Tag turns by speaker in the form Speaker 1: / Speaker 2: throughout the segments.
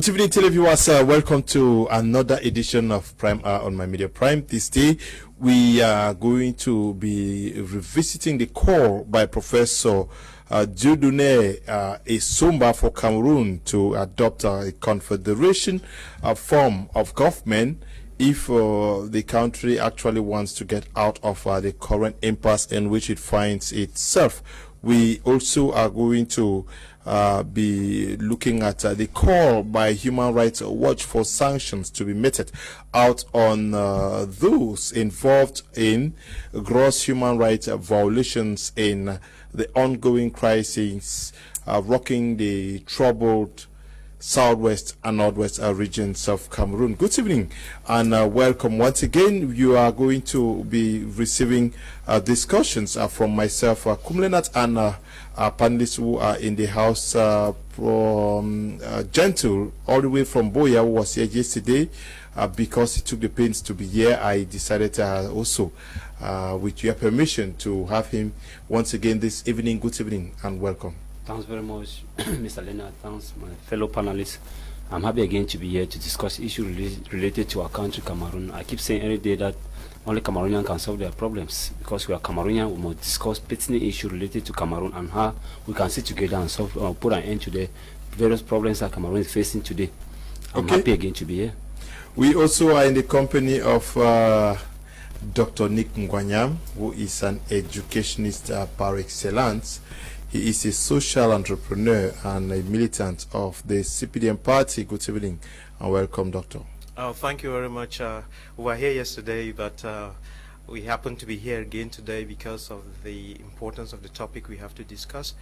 Speaker 1: Good evening, televiewers. Welcome to another edition of Prime Hour on My Media Prime. This day, we are going to be revisiting the call by Professor Dieudonné Essomba for Cameroon to adopt a confederation form of government if the country actually wants to get out of the current impasse in which it finds itself. We also are going to be looking at the call by Human Rights Watch for sanctions to be meted out on those involved in gross human rights violations in the ongoing crisis rocking the troubled southwest and northwest regions of Cameroon. Good evening and welcome once again. You are going to be receiving discussions from myself, Kumlenat, and our panelists who are in the house, from Gentle, all the way from Boya, who was here yesterday. Because he took the pains to be here, I decided also, with your permission, to have him once again this evening. Good evening and welcome.
Speaker 2: Thanks very much, Mr. Leonard. Thanks, my fellow panelists. I'm happy again to be here to discuss issues related to our country, Cameroon. I keep saying every day that only Cameroonians can solve their problems. Because we are Cameroonians, we must discuss pertinent issues related to Cameroon and how we can sit together and solve, put an end to the various problems that Cameroon is facing today. I'm happy again to be here.
Speaker 1: We also are in the company of Dr. Nick Ngwanyam, who is an educationist par excellence. He is a social entrepreneur and a militant of the CPDM party. Good evening and welcome, Doctor.
Speaker 3: Thank you very much. We were here yesterday, but we happen to be here again today because of the importance of the topic we have to discuss.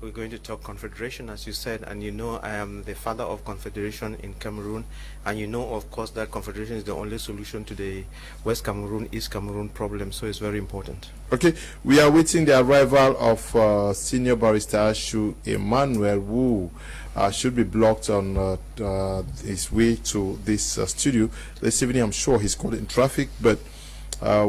Speaker 3: We're going to talk Confederation, as you said, and you know I am the father of Confederation in Cameroon, and you know, of course, that Confederation is the only solution to the West Cameroon, East Cameroon problem, so it's very important.
Speaker 1: Okay, we are waiting the arrival of Senior Barrister Ashu Emmanuel, who should be blocked on his way to this studio. This evening, I'm sure he's caught in traffic, but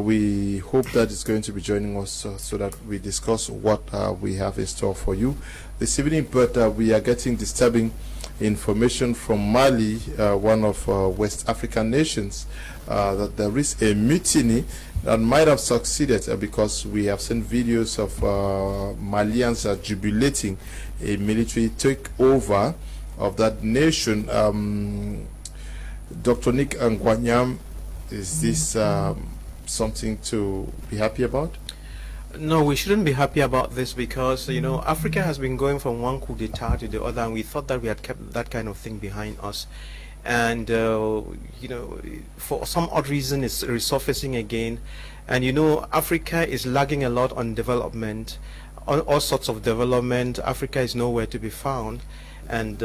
Speaker 1: we hope that he's going to be joining us so that we discuss what we have in store for you this evening. But we are getting disturbing information from Mali, one of West African nations, that there is a mutiny that might have succeeded because we have seen videos of Malians jubilating a military takeover of that nation. Dr. Nick Ngwanyam, is this something to be happy about?
Speaker 3: No, we shouldn't be happy about this because, you know, Africa has been going from one coup d'etat to the other, and we thought that we had kept that kind of thing behind us. And, you know, for some odd reason, it's resurfacing again. And, you know, Africa is lagging a lot on development, on all sorts of development. Africa is nowhere to be found. And,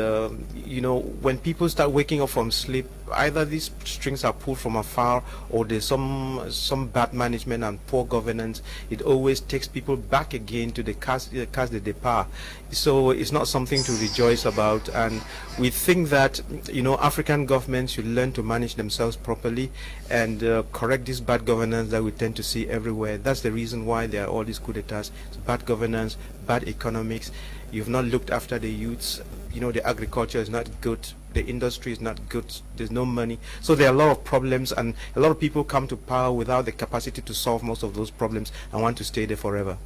Speaker 3: you know, when people start waking up from sleep, either these strings are pulled from afar or there's some bad management and poor governance. It always takes people back again to the case de départ. So it's not something to rejoice about. And we think that, you know, African governments should learn to manage themselves properly and correct this bad governance that we tend to see everywhere. That's the reason why there are all these coups d'etats. It's bad governance, bad economics. You've not looked after the youths. You know, the agriculture is not good. The industry is not good. There's no money. So there are a lot of problems, and a lot of people come to power without the capacity to solve most of those problems and want to stay there forever.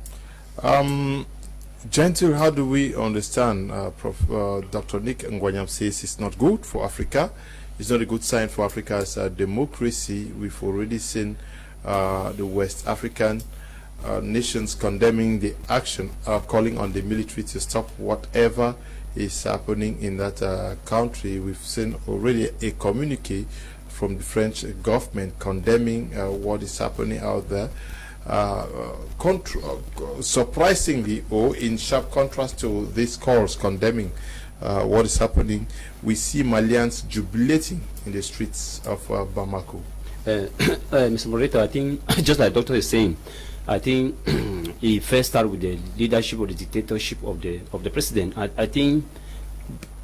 Speaker 1: Gentle, how do we understand Dr. Nick Ngwanyam says it's not good for Africa? It's not a good sign for Africa as a democracy. We've already seen the West African nations condemning the action, calling on the military to stop whatever is happening in that country. We've seen already a communique from the French government condemning what is happening out there. Surprisingly, or in sharp contrast to these calls condemning what is happening, we see Malians jubilating in the streets of Bamako.
Speaker 2: Mr. Morito, I think, just like Doctor is saying, I think he first started with the leadership or the dictatorship of the president. I think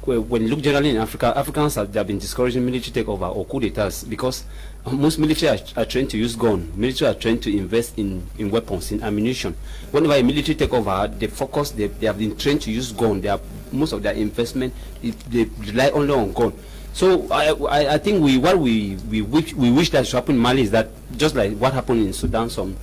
Speaker 2: when you look generally in Africa, Africans have been discouraging military takeover or coup d'etats because most military are trained to use guns. Military are trained to invest in weapons, in ammunition. Whenever a military takeover, they have been trained to use guns. Most of their investment, they rely only on guns. So I think we wish that should happen in Mali is that just like what happened in Sudan some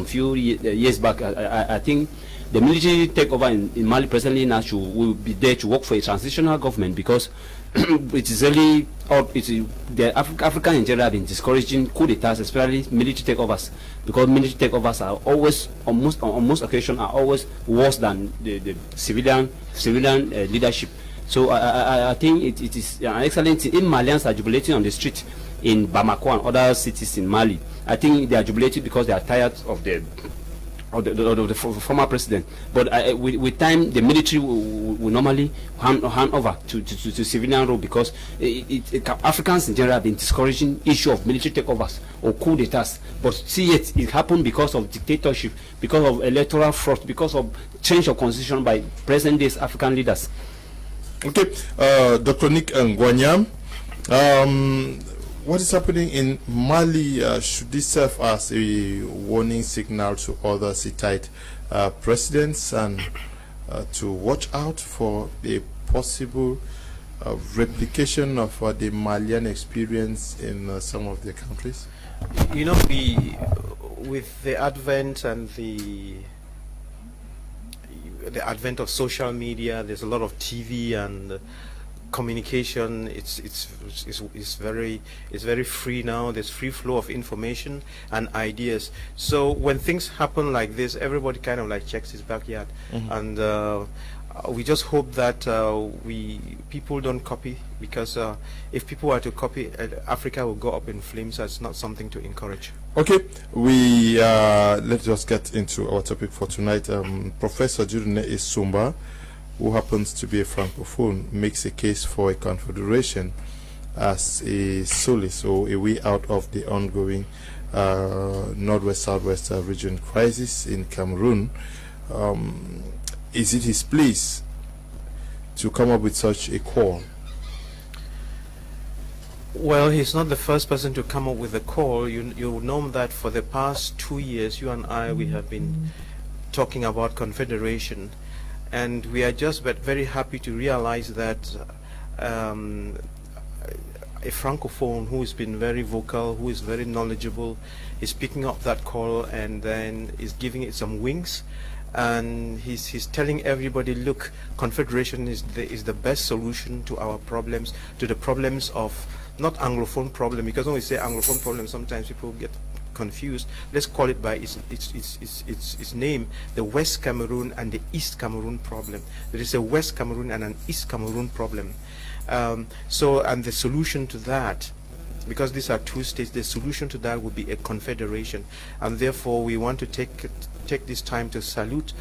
Speaker 2: few years back. I think the military takeover in Mali presently now will be there to work for a transitional government, because it is really the African in general have been discouraging coup d'etats, especially military takeovers, because military takeovers are always on most occasions are always worse than the civilian leadership. So I think it is an excellent thing. If Malians are jubilating on the street in Bamako and other cities in Mali, I think they are jubilating because they are tired of the former president. But with time, the military will normally hand over to civilian rule, because Africans in general have been discouraging issue of military takeovers or coup d'etats. But see it happened because of dictatorship, because of electoral fraud, because of change of constitution by present days African leaders.
Speaker 1: Okay, Dr. Nick Ngwanyam, what is happening in Mali? Should this serve as a warning signal to other Hittite presidents, and to watch out for a possible replication of the Malian experience in some of their countries?
Speaker 3: You know, with the advent and the advent of social media, there's a lot of TV and communication. It's very free now. There's free flow of information and ideas. So when things happen like this, everybody kind of like checks his backyard, and we just hope that people don't copy, because if people were to copy, Africa will go up in flames. So it's not something to encourage.
Speaker 1: Okay, let's just get into our topic for tonight. Professor Dieudonné Issoumba, who happens to be a Francophone, makes a case for a confederation as a solace or a way out of the ongoing northwest-southwest region crisis in Cameroon. Is it his place to come up with such a call?
Speaker 3: Well, he's not the first person to come up with a call. You know that for the past 2 years, you and I, we have been talking about confederation, and we are just very happy to realize that a Francophone who has been very vocal, who is very knowledgeable, is picking up that call and then is giving it some wings. And he's telling everybody, look, confederation is the best solution to our problems, to the problems of not Anglophone problem, because when we say Anglophone problem, sometimes people get confused. Let's call it by its name, the West Cameroon and the East Cameroon problem. There is a West Cameroon and an East Cameroon problem. And the solution to that, because these are two states, the solution to that would be a confederation. And therefore we want to take this time to salute,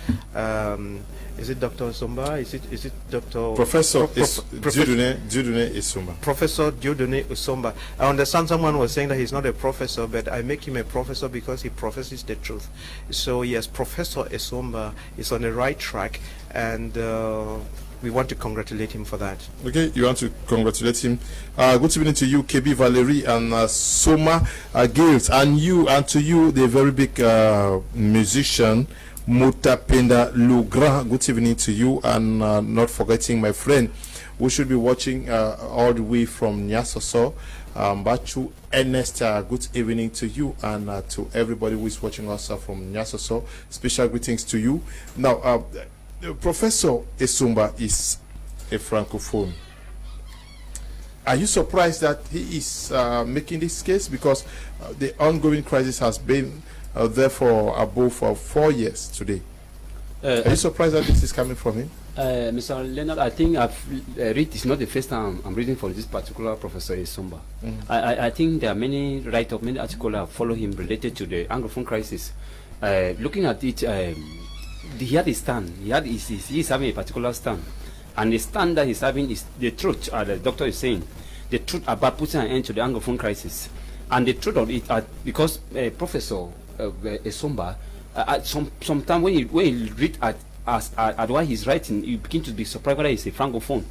Speaker 3: is it Dr. Issoumba? Is it Dr.
Speaker 1: Professor Dieudonné Issoumba.
Speaker 3: Professor Dieudonné Issoumba. I understand someone was saying that he's not a professor, but I make him a professor because he professes the truth. So yes, Professor Issoumba is on the right track, and we want to congratulate him for that.
Speaker 1: Okay, you want to congratulate him. Good evening to you, KB Valerie and Soma Gilles, and to you, the very big musician Mutapenda Lugra. Good evening to you, and not forgetting my friend, who should be watching all the way from Nyasoso, Bachu Ernest. Good evening to you, and to everybody who is watching us from Nyasoso. Special greetings to you. Now, Professor Issoumba is a Francophone. Are you surprised that he is making this case? Because the ongoing crisis has been there for above 4 years today. Are you surprised that this is coming from him?
Speaker 2: Mr. Leonard, I think I've read, it's not the first time I'm reading from this particular Professor Issoumba. I think there are many write-ups, many articles that follow him related to the Anglophone crisis. Looking at it, he had a stand. He's having a particular stand, and the stand that he's having is the truth. The doctor is saying the truth about putting an end to the Anglophone crisis, and the truth of it, because Professor Issoumba, sometimes when you read at what he's writing, you begin to be surprised whether he's a Francophone,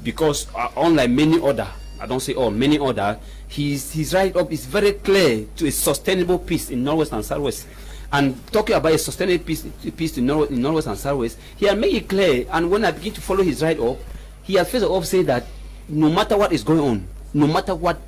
Speaker 2: because unlike many other, I don't say all, many other, his write-up is very clear to a sustainable peace in Northwest and Southwest. And talking about a sustainable peace in Northwest and Southwest, he had made it clear. And when I begin to follow his write-up, he has first of all said that no matter what is going on, no matter what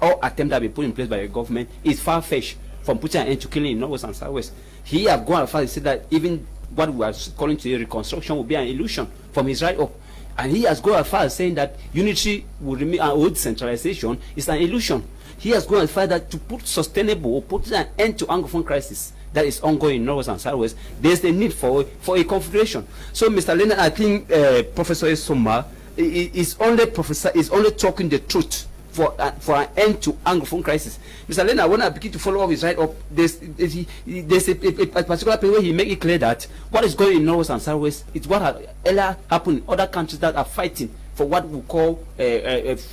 Speaker 2: all attempt that be put in place by the government, is far-fetched from putting an end to killing in Northwest and Southwest. He have gone as far as to say that even what we are calling today reconstruction will be an illusion from his right up. And he has gone as far as saying that unity will remain, and old centralization is an illusion. He has gone as far as to put sustainable, or put an end to Anglophone crisis that is ongoing in Northwest and Southwest. There's the need for a confederation. So, Mr. Leonard, I think Professor Esoma is only talking the truth for an end to Anglophone crisis. Mr. Leonard, when I begin to follow up his right up, there's a particular place where he make it clear that what is going in Northwest and Southwest is what has earlier happened in other countries that are fighting for what we call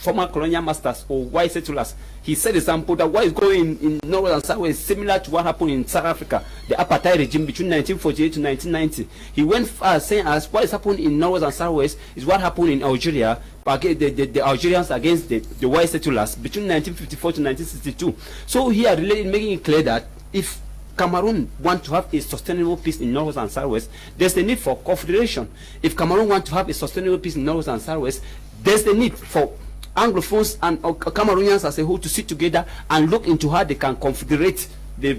Speaker 2: former colonial masters or white settlers. He said example that what is going in Northwest and Southwest is similar to what happened in South Africa, the apartheid regime between 1948 to 1990. He went far saying as what is happening in Northwest and Southwest is what happened in Algeria, the Algerians against the white settlers between 1954 to 1962. So he are really making it clear that if Cameroon want to have a sustainable peace in Northwest and Southwest, there's the need for confederation. If Cameroon want to have a sustainable peace in Northwest and Southwest, there's the need for Anglophones and Cameroonians as a whole to sit together and look into how they can confederate the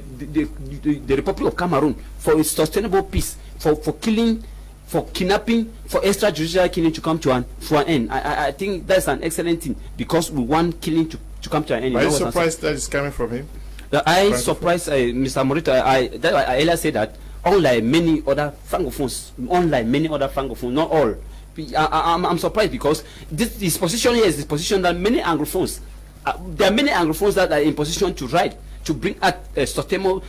Speaker 2: Republic of Cameroon for a sustainable peace, for killing, for kidnapping, for extrajudicial killing to come to an end. I think that's an excellent thing, because we want killing to come to an end.
Speaker 1: Are you surprised that it's coming from him?
Speaker 2: I surprised Mr. Morito. I earlier said that unlike many other francophones, not all. I'm surprised because this position here is this position that many Anglophones, there are many Anglophones that are in position to write, to bring out a sustainable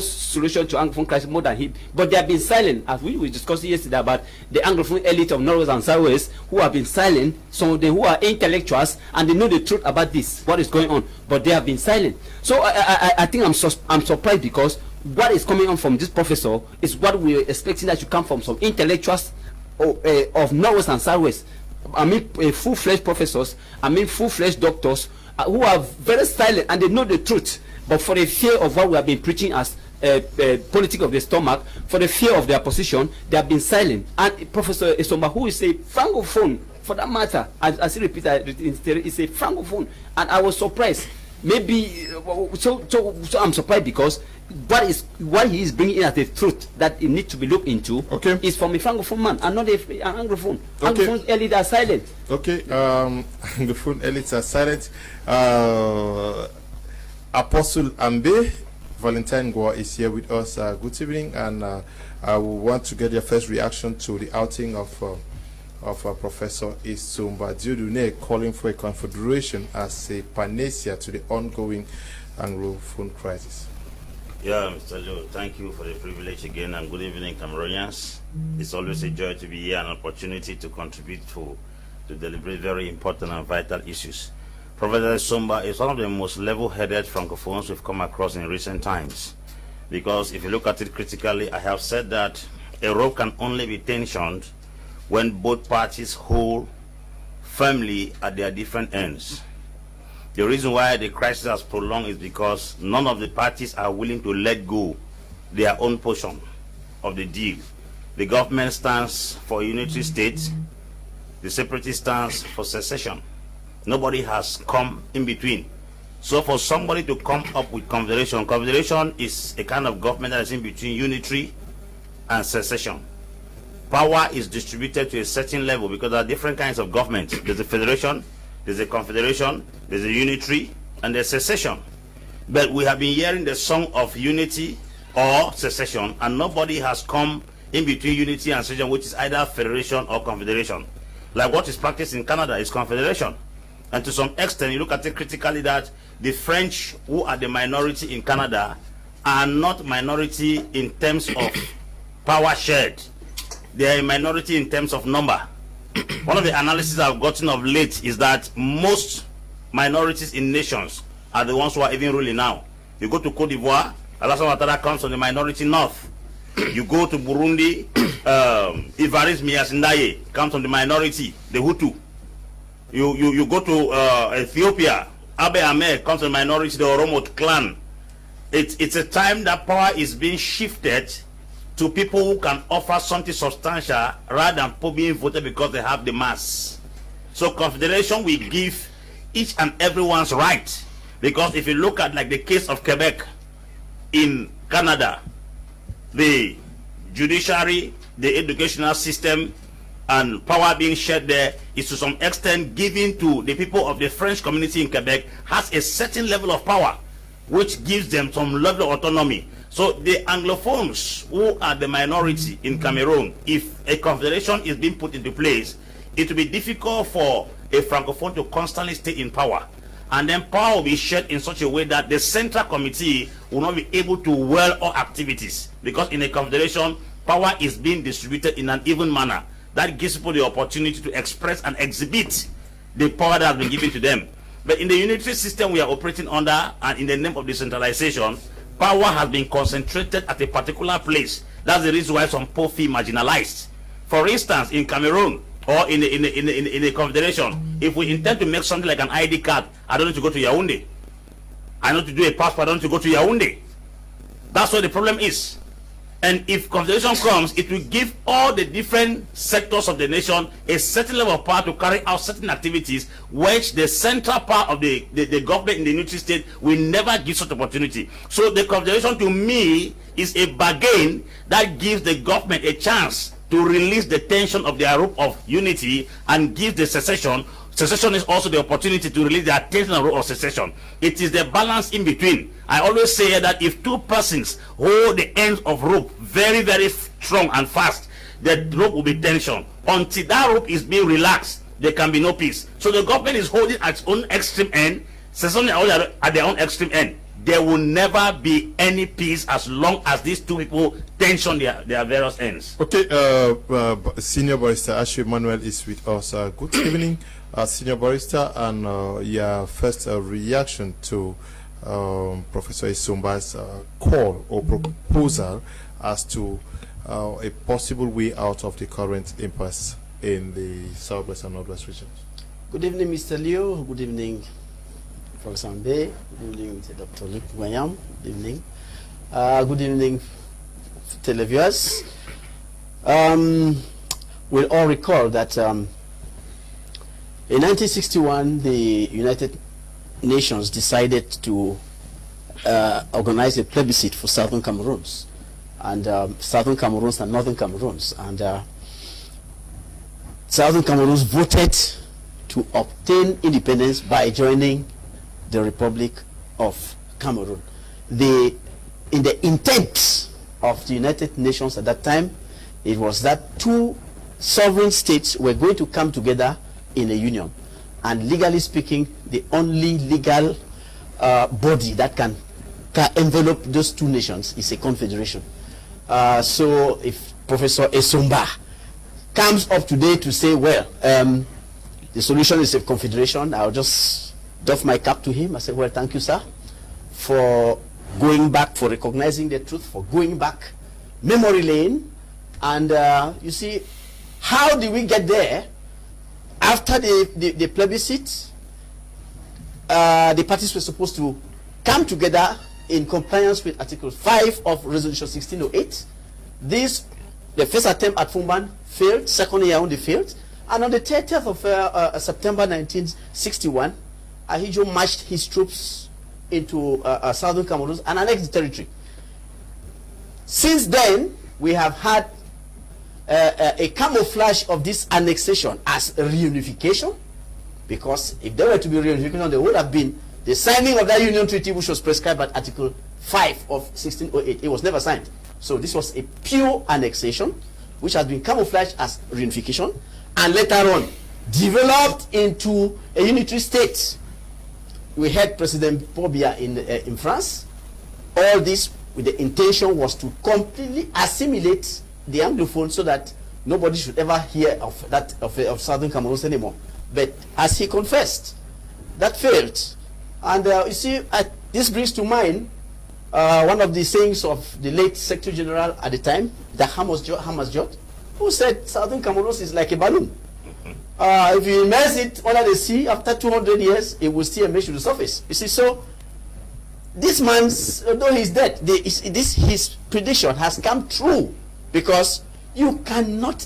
Speaker 2: solution to Anglophone crisis more than him. But they have been silent, as we discussed yesterday about the Anglophone elite of Northwest and Southwest, who have been silent. Some of them who are intellectuals and they know the truth about this, what is going on, but they have been silent. So I think I'm surprised, because what is coming on from this professor is what we are expecting that to come from some intellectuals of Northwest and Southwest. I mean, full-fledged professors, I mean full-fledged doctors who are very silent and they know the truth. But for the fear of what we have been preaching as politics of the stomach, for the fear of their position, they have been silent. And Professor Esoma, who is a francophone, for that matter, as he repeated, is a francophone, and I was surprised. Maybe so I'm surprised because what he is bringing in as the truth that it needs to be looked into is from a francophone man and not an Anglophone. Anglophone elites are silent. Anglophone
Speaker 1: elites are silent. Apostle Ambe Valentine Goa is here with us. Good evening, and I want to get your first reaction to the outing of Professor Isumba Diodune calling for a confederation as a panacea to the ongoing Anglophone crisis.
Speaker 4: Yeah, Mr. Joe, thank you for the privilege again, and good evening, Cameroonians. It's always a joy to be here, an opportunity to contribute to deliberate very important and vital issues. Professor Isumba is one of the most level-headed francophones we've come across in recent times, because if you look at it critically, I have said that a rope can only be tensioned when both parties hold firmly at their different ends. The reason why the crisis has prolonged is because none of the parties are willing to let go their own portion of the deal. The government stands for a unitary state, the separatist stands for secession. Nobody has come in between. So for somebody to come up with confederation is a kind of government that is in between unitary and secession. Power is distributed to a certain level because there are different kinds of governments. There's a federation, there's a confederation, there's a unitary, and there's secession. But we have been hearing the song of unity or secession, and nobody has come in between unity and secession, which is either federation or confederation. Like what is practiced in Canada is confederation. And to some extent, you look at it critically, that the French, who are the minority in Canada, are not minority in terms of power shared. They are a minority in terms of number. One of the analyses I've gotten of late is that most minorities in nations are the ones who are even ruling now. You go to Cote d'Ivoire, Alassane Ouattara comes from the minority north. You go to Burundi, Evariste Miasindaye comes from the minority, the Hutu. You go to Ethiopia, Abiy Ahmed comes from the minority, the Oromo clan. It's a time that power is being shifted to people who can offer something substantial rather than being voted because they have the mass. So confederation will give each and everyone's right. Because if you look at like the case of Quebec in Canada, the judiciary, the educational system, and power being shared there is to some extent given to the people of the French community in Quebec, has a certain level of power which gives them some level of autonomy. So the Anglophones, who are the minority in Cameroon, if a confederation is being put into place, it will be difficult for a Francophone to constantly stay in power. And then power will be shared in such a way that the central committee will not be able to well all activities. Because in a confederation, power is being distributed in an even manner. That gives people the opportunity to express and exhibit the power that has been given to them. But in the unitary system we are operating under, and in the name of decentralization, power has been concentrated at a particular place. That's the reason why some poor feel marginalized. For instance, in Cameroon or in a confederation, if we intend to make something like an ID card, I don't need to go to Yaoundé. I need to do a passport, I don't need to go to Yaoundé. That's what the problem is. And if confederation comes, it will give all the different sectors of the nation a certain level of power to carry out certain activities, which the central part of the government in the unitary state will never give such opportunity. So the confederation, to me, is a bargain that gives the government a chance to release the tension of their rope of unity and give the secession. Secession is also the opportunity to release the attention and rope of secession. It is the balance in between. I always say that if two persons hold the ends of rope very, very strong and fast, the rope will be tension. Until that rope is being relaxed, there can be no peace. So the government is holding at its own extreme end, secession at their own extreme end. There will never be any peace as long as these two people tension their various ends.
Speaker 1: Okay, Senior Barrister Ashu Emmanuel is with us. Good evening, Senior Barrister, and your first reaction to Professor Isomba's call or proposal as to a possible way out of the current impasse in the southwest and northwest regions.
Speaker 5: Good evening, Mr. Leo. Good evening, Professor Mbe. Good evening, Dr. Luke Wanyam. Good evening. Good evening, televiewers. We'll all recall that in 1961, the United Nations decided to organize a plebiscite for Southern Cameroons, and Southern Cameroons and Northern Cameroons. And Southern Cameroons voted to obtain independence by joining the Republic of Cameroon. In the intent of the United Nations at that time, it was that two sovereign states were going to come together in a union. And legally speaking, the only legal body that can envelope those two nations is a confederation. So if Professor Isomba comes up today to say, well, the solution is a confederation, I'll just doff my cap to him. I say, well, thank you, sir, for going back, for recognizing the truth, for going back memory lane. And you see, how did we get there? After the plebiscite, the parties were supposed to come together in compliance with Article 5 of Resolution 1608. The first attempt at Fumban failed, second Yaoundé failed, and on the 30th of September 1961, Ahidjo marched his troops into southern Cameroon and annexed the territory. Since then, we have had a camouflage of this annexation as reunification, because if there were to be reunification, there would have been the signing of that union treaty, which was prescribed by Article 5 of 1608. It was never signed. So this was a pure annexation, which has been camouflaged as reunification, and later on developed into a unitary state. We had President Paul Biya in France. All this with the intention was to completely assimilate the Anglophone so that nobody should ever hear of that of Southern Cameroon anymore. But as he confessed, that failed. And you see, this brings to mind one of the sayings of the late Secretary General at the time, the Hamas Jot, who said Southern Cameroon is like a balloon. If you immerse it under the sea, after 200 years, it will still emerge to the surface. You see, so this man's, although he's dead, his prediction has come true, because you cannot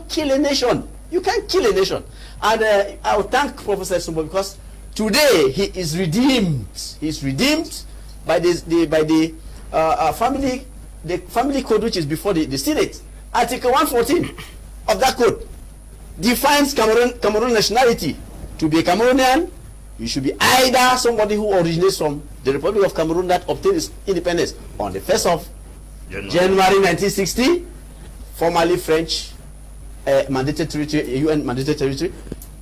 Speaker 5: kill a nation. You can't kill a nation. And I will thank Professor Sumbo because today he is redeemed. He is redeemed by the family code, which is before the Senate. Article 114 of that code defines Cameroon nationality. To be a Cameroonian, you should be either somebody who originates from the Republic of Cameroon that obtained its independence on the 1st of January 1960, formerly French mandated territory, UN mandated territory,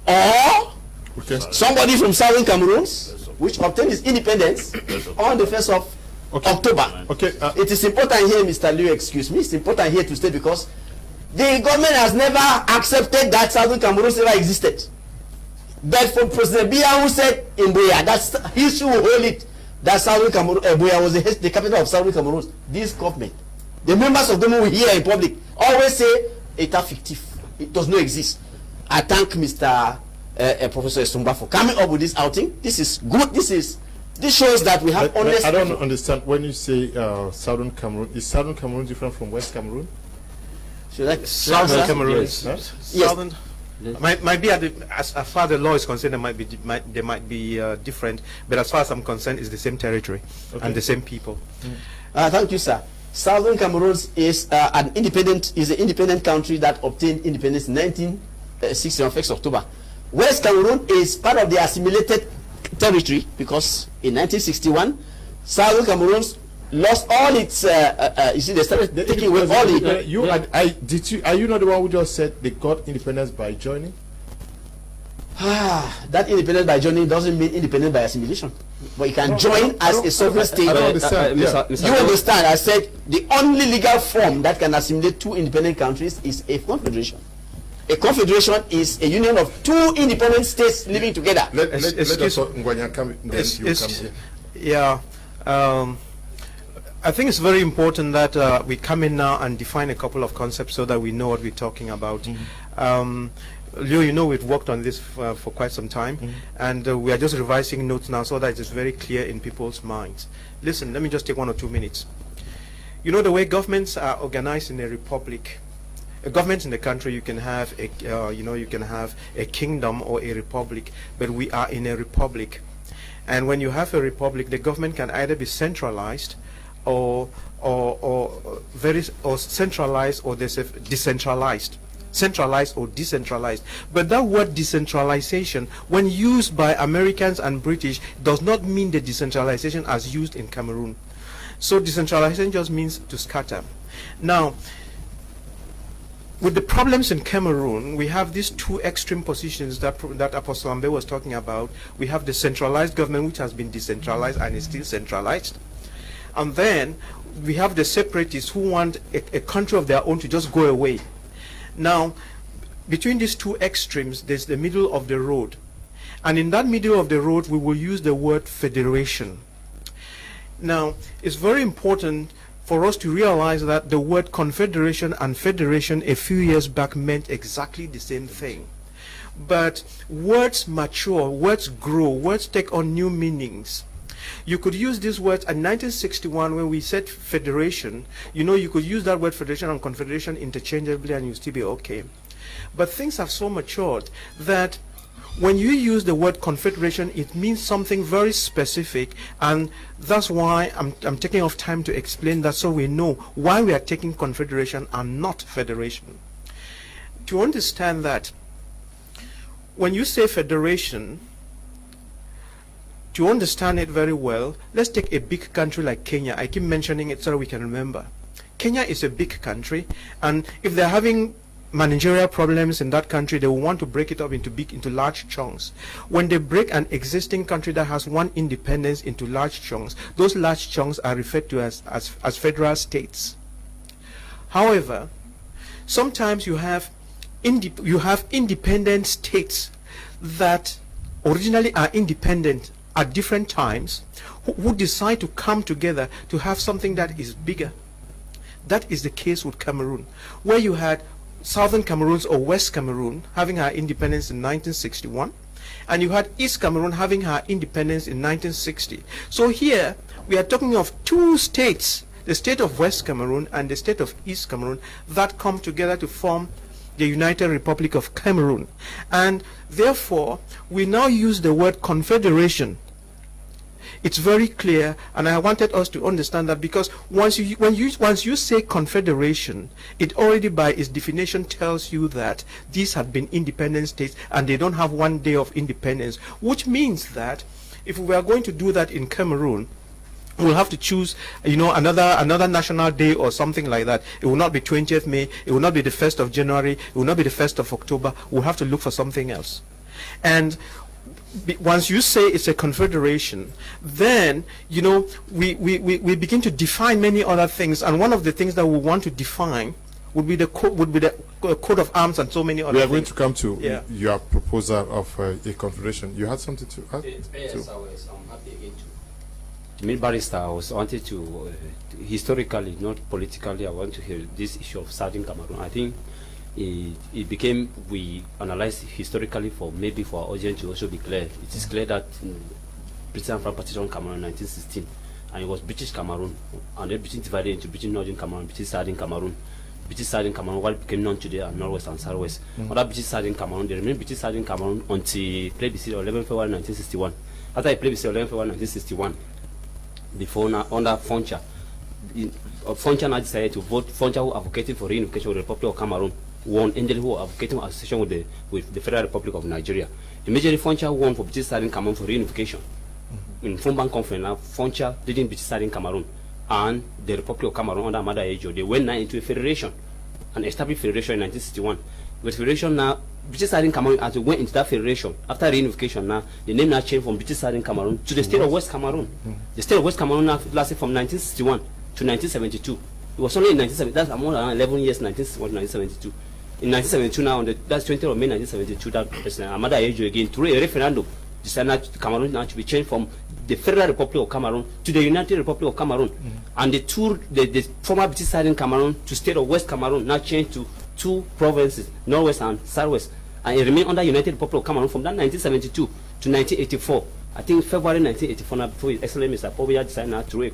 Speaker 5: or somebody from Southern Cameroon, which obtained its independence on the 1st of October. It is important here, Mr. Liu, excuse me, it's important here to state because the government has never accepted that Southern Cameroon ever existed. But for President Biya, who said in Buea, that's history will hold it, that Southern Cameroon, Buea was the capital of Southern Cameroon. This government, the members of them who hear in public, always say it's fictive. It does not exist. I thank Mr. Professor Esumba for coming up with this outing. This is good. This shows that we have honest.
Speaker 1: I don't understand when you say Southern Cameroon. Is Southern Cameroon different from West Cameroon?
Speaker 3: Southern Cameroon.
Speaker 5: Yes.
Speaker 3: Southern. Might be as far as the law is concerned, they might be different, but as far as I'm concerned, it's the same territory and the same people.
Speaker 5: Thank you, sir. Southern Cameroon is an independent country that obtained independence in 1960 on 1st October. West Cameroon is part of the assimilated territory because in 1961, Southern Cameroon lost all its. You see, they started taking away all the.
Speaker 1: Are you not the one who just said they got independence by joining?
Speaker 5: That independence by joining doesn't mean independence by assimilation. But you can join as a sovereign state.
Speaker 1: I don't understand.
Speaker 5: You understand? I said the only legal form that can assimilate two independent countries is a confederation. A confederation is a union of two independent states living together.
Speaker 1: Let Ngwanya come. Then you come here.
Speaker 3: Yeah. I think it's very important that we come in now and define a couple of concepts so that we know what we're talking about. Leo, you know we've worked on this for quite some time, and we are just revising notes now so that it's very clear in people's minds. Listen, let me just take 1 or 2 minutes. You know the way governments are organized in a republic. A government in the country, you can have a kingdom or a republic, but we are in a republic. And when you have a republic, the government can either be centralized or centralized or decentralized. Centralized or decentralized. But that word decentralization, when used by Americans and British, does not mean the decentralization as used in Cameroon. So decentralization just means to scatter. Now, with the problems in Cameroon, we have these two extreme positions that Apostle Ambe was talking about. We have the centralized government, which has been decentralized and is still centralized. And then we have the separatists who want a country of their own to just go away. Now, between these two extremes, there's the middle of the road. And in that middle of the road, we will use the word federation. Now, it's very important for us to realize that the word confederation and federation a few years back meant exactly the same thing. But words mature, words grow, words take on new meanings. You could use these words in 1961 when we said federation. You know, you could use that word federation and confederation interchangeably and you'd still be okay. But things have so matured that when you use the word confederation, it means something very specific, and that's why I'm taking off time to explain that so we know why we are taking confederation and not federation. To understand that, when you say federation, to understand it very well, let's take a big country like Kenya. I keep mentioning it so we can remember. Kenya is a big country, and if they're having managerial problems in that country, they will want to break it up into large chunks. When they break an existing country that has one independence into large chunks, those large chunks are referred to as federal states. However, sometimes you have independent states that originally are independent at different times who decide to come together to have something that is bigger. That is the case with Cameroon, where you had Southern Cameroon or West Cameroon having her independence in 1961, and you had East Cameroon having her independence in 1960. So here we are talking of two states, the state of West Cameroon and the state of East Cameroon, that come together to form the United Republic of Cameroon. And therefore, we now use the word confederation. It's very clear, and I wanted us to understand that, because once you say confederation, it already by its definition tells you that these had been independent states and they don't have one day of independence, which means that if we are going to do that in Cameroon, we'll have to choose, another national day or something like that. It will not be 20th May, it will not be the 1st of January, it will not be the 1st of October. We'll have to look for something else. And once you say it's a confederation, then we begin to define many other things, and one of the things that we want to define would be the coat of arms and so many other things.
Speaker 1: We are going to come to your proposal of a confederation. You had something to add?
Speaker 2: Yes, I'm happy again to meet Barrister. I wanted to historically, not politically, I want to hear this issue of Southern Cameroon. I think it became, we analyzed historically for our audience to also be clear. It is clear that Britain and France partition Cameroon in 1916, and it was British Cameroon, and then Britain divided into British Northern Cameroon, British Southern Cameroon. British Southern Cameroon, what became known today are Northwest and Southwest. Other British Southern Cameroon, they remained British Southern Cameroon until plebiscite 11 February 1961. After a plebiscite 11 February 1961, before now, under Foncha, Foncha now decided to vote. Foncha, who advocated for reunification of the Republic of Cameroon, won. Angel, who advocated for association with the Federal Republic of Nigeria. Immediately, Foncha won for British Southern Cameroon for reunification. In Fumban Conference, now Foncha leading British Southern Cameroon and the Republic of Cameroon under Amada Ejo, they went now into a federation, an established federation in 1961. With federation now, British Southern Cameroon, as we went into that federation, after reunification now, the name now changed from British Southern Cameroon to the state of West Cameroon. The state of West Cameroon now lasted from 1961 to 1972. It was only in 1970, that's more than 11 years, 1961 to 1972. In 1972 now, that's 20th of May 1972, that President Amada Ejo again, through a referendum, decided Cameroon now to be changed from the Federal Republic of Cameroon to the United Republic of Cameroon. And the former British Southern Cameroon to state of West Cameroon now changed to two provinces, Northwest and Southwest. And it remained under United Republic of Cameroon from that 1972 to 1984. I think February 1984, now before His Excellency Mr. Pobia decided now through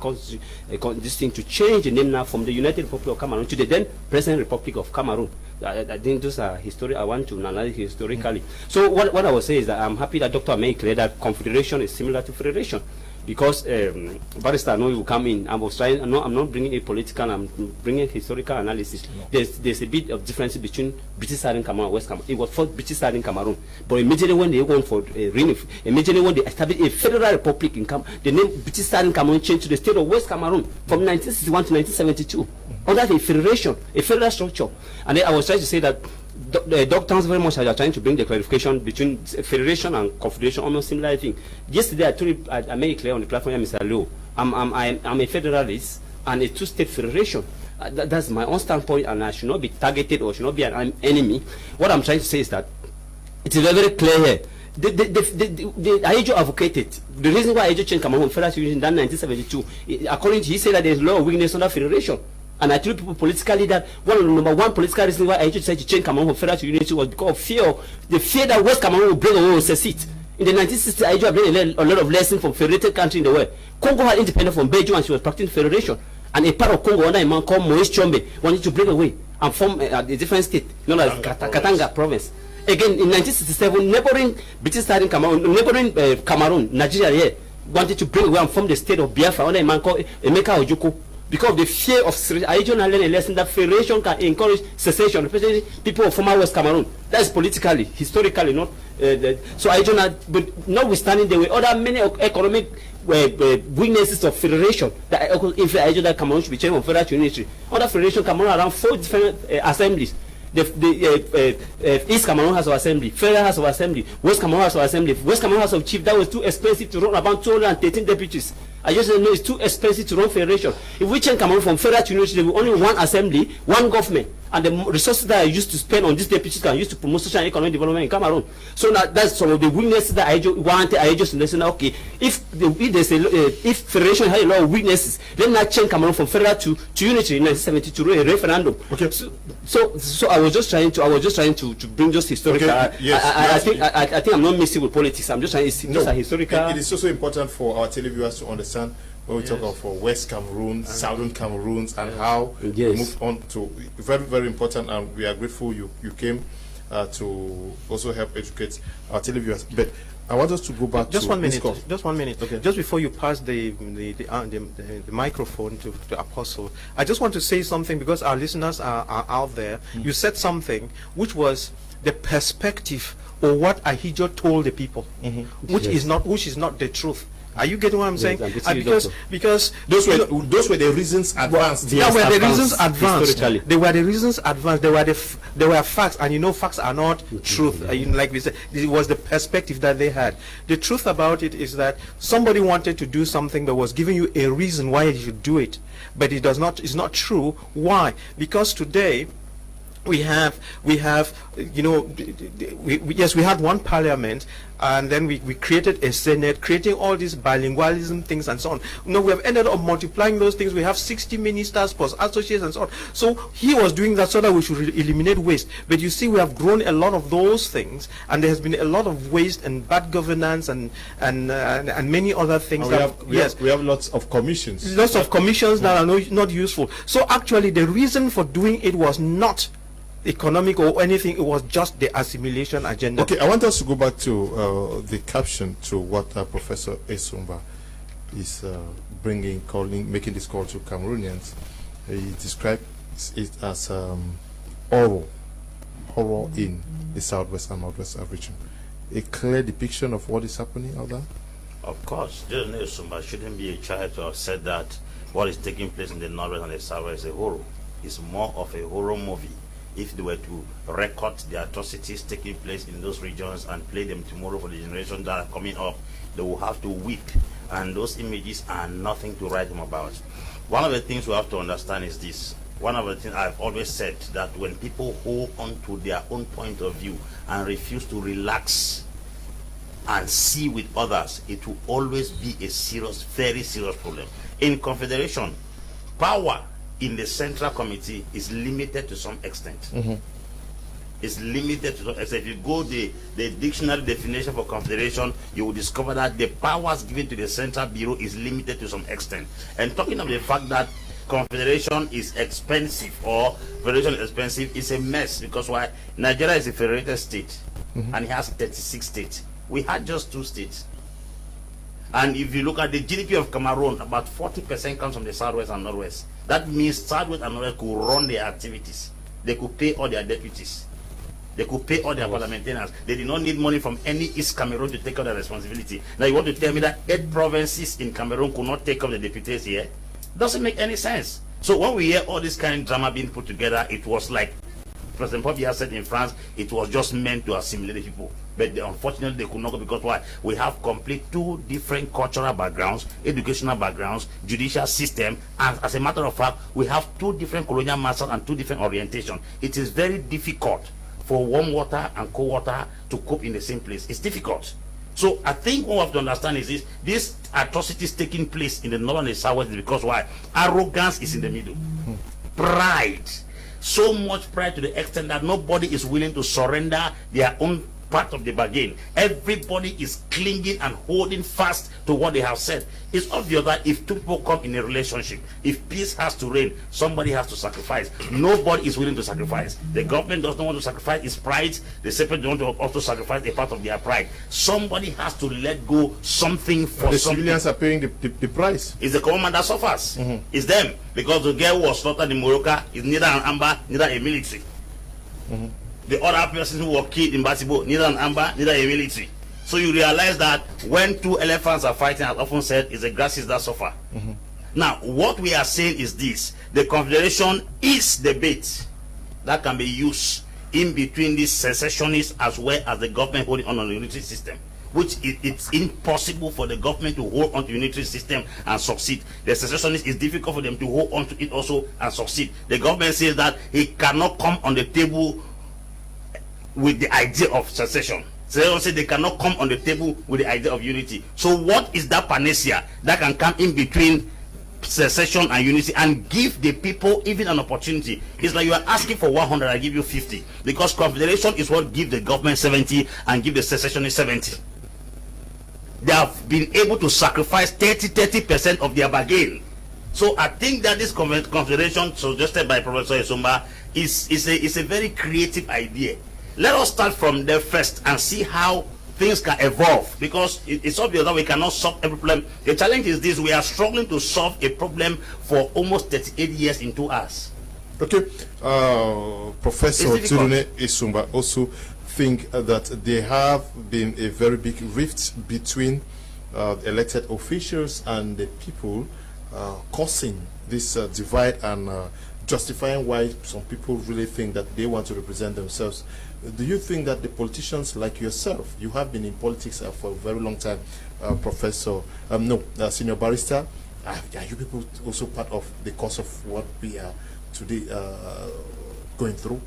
Speaker 2: this thing to change the name now from the United Republic of Cameroon to the then present Republic of Cameroon. I think those are history. I want to analyze historically. So what I will say is that I'm happy that Dr. made clear that confederation is similar to federation, because Barrister, I know you will come in. I'm not bringing a political. I'm bringing historical analysis. No. There's a bit of difference between British Southern Cameroon and West Cameroon. It was for British Southern Cameroon, but immediately when they went for immediately when they established a federal republic in Cameroon, the name British Southern Cameroon changed to the state of West Cameroon from 1961 to 1972. Under a federation, a federal structure. And then I was trying to say that the doctors very much are trying to bring the clarification between federation and confederation, almost similar thing. Yesterday, I made it clear on the platform, Mr. Lowe, I'm a federalist and a two-state federation. That's my own standpoint, and I should not be targeted or should not be an enemy. What I'm trying to say is that it is very clear here. The Aejo advocated. The reason why Aejo changed Cameroon from federal to union in 1972, according to he said that there is a lot of weakness under federation. And I tell people politically that number one political reason why I decided to change Cameroon from federal to unity was because of fear. The fear that West Cameroon will break away or secede. In the 1960s, I learned a lot of lessons from federated country in the world. Congo had independence from Belgium and she was practicing federation. And a part of Congo under a man called Moise Chombe wanted to break away and form a different state, known as Katanga province. Again, in 1967, neighboring British Southern Cameroon, Cameroon, Nigeria here, wanted to break away and form the state of Biafra under a man called Emeka Ojukwu. Because of the fear of secession, I learned a lesson that federation can encourage secession, especially people of former West Cameroon. That is politically, historically, not. So I don't. But notwithstanding, there were other many economic weaknesses of federation that if that Cameroon should be changed from federal to unitary. Under federation, Cameroon around 4 different assemblies. The East Cameroon House of Assembly, Federal House of Assembly, West Cameroon House of Assembly, West Cameroon House of Chief. That was too expensive to run, about 213 deputies. I just know it's too expensive to run federation. If we change Cameroon from federal to unity, there will be only one assembly, one government, and the resources that I used to spend on these deputies can use to promote social and economic development in Cameroon. So now that's some of the weaknesses that I wanted. I just listen. Okay, if federation had a lot of weaknesses, then I change Cameroon from federal to unity in 1972 to a referendum. Okay. So I was just trying to bring just historical. Okay. Yes. I think I'm not missing with politics. I'm just trying. It's just a historical.
Speaker 1: It is also important for our televiewers to understand important when we talk of West Cameroon, Southern Cameroons, and how we move on to very, very important. And we are grateful you came to also help educate our televiewers. But I want us to go back
Speaker 3: just
Speaker 1: to
Speaker 3: 1 minute.
Speaker 1: Discourse.
Speaker 3: Just 1 minute. Okay. Just before you pass the microphone to Apostle, I just want to say something because our listeners are out there. You said something which was the perspective or what Ahidjo told the people, which is not the truth. Are you getting what I'm saying? Because
Speaker 1: those were the reasons advanced.
Speaker 3: They were the reasons advanced. They were the reasons advanced. They were facts, and you know facts are not truth. Like we said, it was the perspective that they had. The truth about it is that somebody wanted to do something that was giving you a reason why you should do it, but it does not. It's not true. Why? Because today we have you know, yes, we had one parliament, and then we created a senate, creating all these bilingualism things and so on. You know, we have ended up multiplying those things. We have 60 ministers plus associates and so on. So he was doing that so that we should eliminate waste. But you see, we have grown a lot of those things, and there has been a lot of waste and bad governance and many other things.
Speaker 1: We have lots of commissions.
Speaker 3: Lots of commissions that are not useful. So actually, the reason for doing it was not economic or anything, it was just the assimilation agenda.
Speaker 1: Okay, I want us to go back to the caption to what Professor Esumba is making this call to Cameroonians. He described it as horror in the southwest and northwest region. A clear depiction of what is happening out there?
Speaker 4: Of course, John Esumba shouldn't be a child to have said that what is taking place in the northwest and the southwest is a horror. It's more of a horror movie. If they were to record the atrocities taking place in those regions and play them tomorrow for the generations that are coming up, they will have to weep. And those images are nothing to write them about. One of the things we have to understand is this. One of the things I've always said, that when people hold on to their own point of view and refuse to relax and see with others, it will always be a serious, very serious problem. In Confederation, power in the Central Committee is limited to some extent. It's limited to some extent. If you go the dictionary definition for Confederation, you will discover that the powers given to the Central Bureau is limited to some extent. And talking of the fact that Confederation is expensive or Federation is expensive is a mess, because why? Nigeria is a federated state and it has 36 states. We had just 2 states. And if you look at the GDP of Cameroon, about 40% comes from the southwest and northwest. That means southwest and northwest could run their activities. They could pay all their deputies. They could pay all their parliamentarians. They did not need money from any East Cameroon to take up their responsibility. Now you want to tell me that 8 provinces in Cameroon could not take up the deputies here? Doesn't make any sense. So when we hear all this kind of drama being put together, it was like President Pobia said in France, it was just meant to assimilate people. But unfortunately, they could not go, because why? We have complete 2 different cultural backgrounds, educational backgrounds, judicial system, and as a matter of fact, we have 2 different colonial masters and 2 different orientations. It is very difficult for warm water and cold water to cope in the same place. It's difficult. So I think what we have to understand is this atrocities taking place in the north and the southwest is because why? Arrogance is in the middle. Pride. So much pride to the extent that nobody is willing to surrender their own part of the bargain. Everybody is clinging and holding fast to what they have said. It's obvious that if 2 people come in a relationship, if peace has to reign, somebody has to sacrifice. Nobody is willing to sacrifice. The government does not want to sacrifice its pride. The separate don't want to also sacrifice a part of their pride. Somebody has to let go something for
Speaker 1: the
Speaker 4: something.
Speaker 1: civilians are paying the price.
Speaker 4: It's the commandment that suffers. It's them, because the girl who was slaughtered in Morocco is neither an armed, neither a military. The other person who was killed in Batibo, neither an armed, neither a military. So you realize that when 2 elephants are fighting, as often said, it's the grasses that suffer. Now, what we are saying is this: the Confederation is the bait that can be used in between these secessionists as well as the government holding on the unitary system, which it's impossible for the government to hold on to the unitary system and succeed. The secessionists, it's difficult for them to hold on to it also and succeed. The government says that it cannot come on the table with the idea of secession. So they say they cannot come on the table with the idea of unity. So what is that panacea that can come in between secession and unity and give the people even an opportunity? It's like you are asking for 100, I give you 50, because Confederation is what gives the government 70 and give the secessionist 70. they have been able to sacrifice 30% of their bargain. So I think that this confederation suggested by Professor Esumba is a very creative idea. Let us start from there first and see how things can evolve, because it's obvious that we cannot solve every problem. The challenge is this: we are struggling to solve a problem for almost 38 years in 2 hours.
Speaker 1: Okay, Professor Tirune Esumba also think that there have been a very big rift between elected officials and the people, causing this divide and justifying why some people really think that they want to represent themselves. Do you think that the politicians like yourself, you have been in politics for a very long time, Professor, Senior Barrister, are you people also part of the cause of what we are today going through?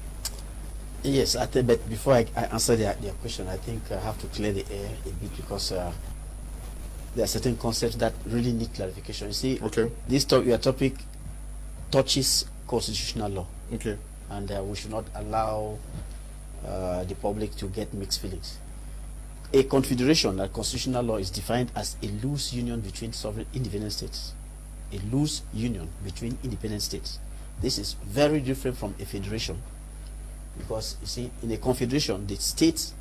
Speaker 5: Yes, I think, but before I answer their question, I think I have to clear the air a bit, because there are certain concepts that really need clarification. You see,
Speaker 1: okay,
Speaker 5: your topic touches constitutional law.
Speaker 1: Okay.
Speaker 5: And we should not allow the public to get mixed feelings. A confederation, like constitutional law, is defined as a loose union between sovereign independent states. A loose union between independent states. This is very different from a federation, because you see, in a confederation, the states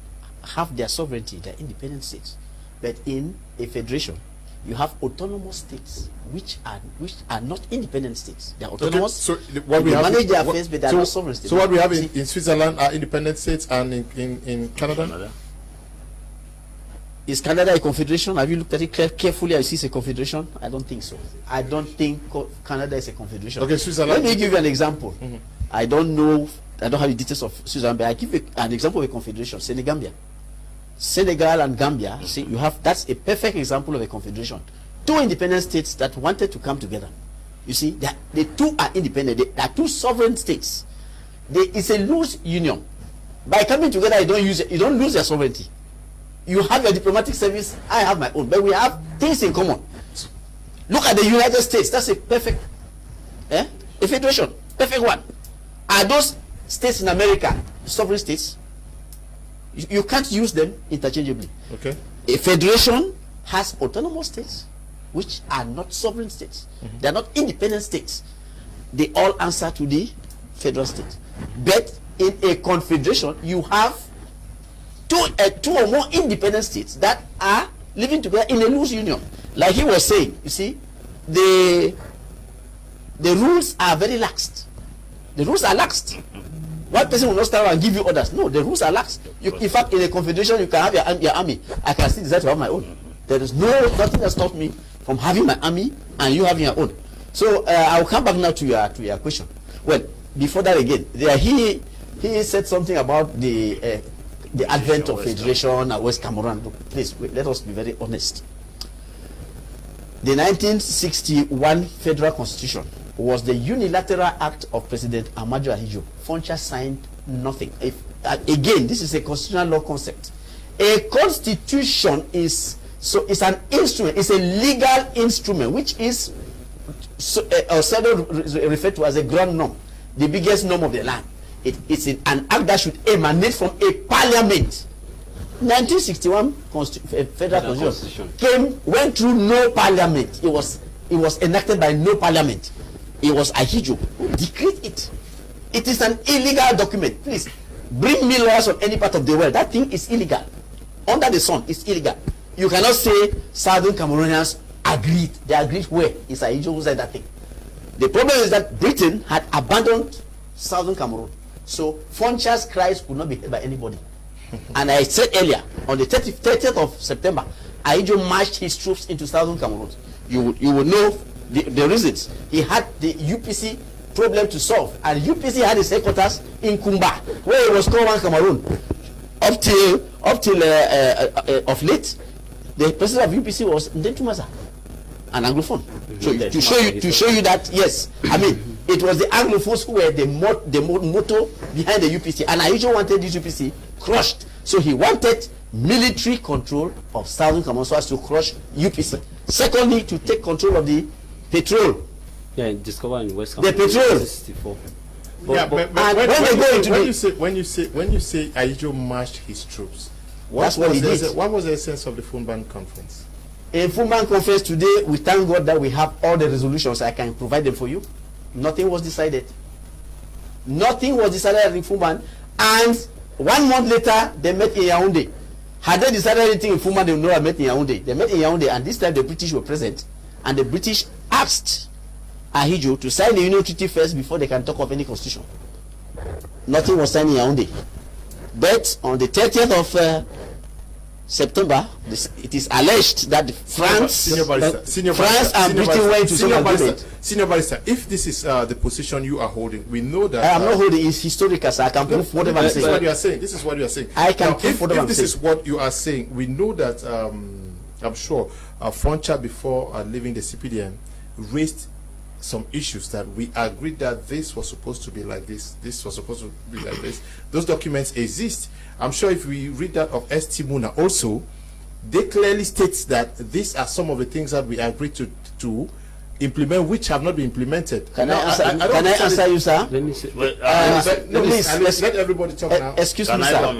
Speaker 5: have their sovereignty, their independent states. But in a federation, you have autonomous states which are not independent states. They are autonomous.
Speaker 1: Okay. So what we have
Speaker 5: manage their affairs, but they are not sovereign states.
Speaker 1: So what we have in Switzerland are independent states, and in Canada?
Speaker 5: Is Canada a confederation? Have you looked at it carefully? I see it's a confederation. I don't think so. I don't think Canada is a confederation.
Speaker 1: Okay, Switzerland.
Speaker 5: Let me give you an example.
Speaker 1: Mm-hmm.
Speaker 5: I don't have the details of Switzerland, but I give you an example of a confederation. Senegal and Gambia, see, that's a perfect example of a confederation. Two independent states that wanted to come together. You see, the two are independent. They are two sovereign states. It's a loose union. By coming together, you don't lose your sovereignty. You have your diplomatic service, I have my own, but we have things in common. Look at the United States. That's a perfect, a federation, perfect one. Are those states in America sovereign states? You can't use them interchangeably.
Speaker 1: Okay.
Speaker 5: A federation has autonomous states which are not sovereign states. They are not independent states. They all answer to the federal state. But in a confederation, you have two or more independent states that are living together in a loose union. Like he was saying, you see, the rules are very laxed. The rules are laxed. One person will not stand and give you orders. No, the rules are lax. In fact, in a confederation, you can have your army. I can still decide to have my own. There is nothing that stops me from having my army and you having your own. So I'll come back now to your question. Well, before that again, he said something about the advent of federation at West Cameroon. Look, please let us be very honest. The 1961 Federal Constitution was the unilateral act of President Ahmadou Ahidjo. Foncha signed nothing. Again, this is a constitutional law concept. A constitution is an instrument. It's a legal instrument, which is referred to as a grand norm, the biggest norm of the land. It's an act that should emanate from a parliament. 1961 Federal Constitution went through no parliament. It was enacted by no parliament. It was Ahidjo who decreed it. It is an illegal document. Please bring me lawyers from any part of the world. That thing is illegal. Under the sun, it's illegal. You cannot say Southern Cameroonians agreed. They agreed where? It's Ahidjo who said that thing. The problem is that Britain had abandoned Southern Cameroon. So Foncha's Crise could not be heard by anybody. And I said earlier, on the 30th of September, Ahidjo marched his troops into Southern Cameroon. You will know the reasons. He had the UPC problem to solve, and UPC had his headquarters in Kumba, where it was called One Cameroon. Up till of late, the president of UPC was Ndentumasa, an Anglophone. So to show you that, yes, I mean, it was the Anglophones who were the motto behind the UPC, and Ahidjo wanted this UPC crushed. So he wanted military control of Southern Cameroon so as to crush UPC. Secondly, to take control of the petrol.
Speaker 2: Yeah, discovered in West Cameroon.
Speaker 5: The petrol.
Speaker 2: 64.
Speaker 1: When you say Ahidjo marched his troops,
Speaker 5: That's what he did.
Speaker 1: What was the essence of the Funban conference?
Speaker 5: In Funban conference today, we thank God that we have all the resolutions. I can provide them for you. Nothing was decided. Nothing was decided in Funban. And 1 month later, they met in Yaoundé. Had they decided anything in Funban, they would not have met in Yaoundé. They met in Yaoundé, and this time the British were present. And the British asked Ahijo to sign the Union Treaty first before they can talk of any constitution. Nothing was signed in Yaoundé. But on the 30th of September, it is alleged that France and Britain went to some agreement.
Speaker 1: Senior Barrister, if this is the position you are holding, we know that...
Speaker 5: I am not holding, it's historical, so I can prove whatever I'm saying.
Speaker 1: This is what you are saying. This is what you are saying.
Speaker 5: I can prove whatever I'm saying.
Speaker 1: If this is what you are saying, we know that, I'm sure, Foncha, before leaving the CPDM, raised some issues that we agreed that this was supposed to be like this, this was supposed to be like this. Those documents exist. I'm sure if we read that of ST Muna also, they clearly states that these are some of the things that we agreed to implement, which have not been implemented.
Speaker 5: Can I answer you, sir?
Speaker 2: Let me say.
Speaker 1: Let everybody talk now.
Speaker 5: Excuse me, sir.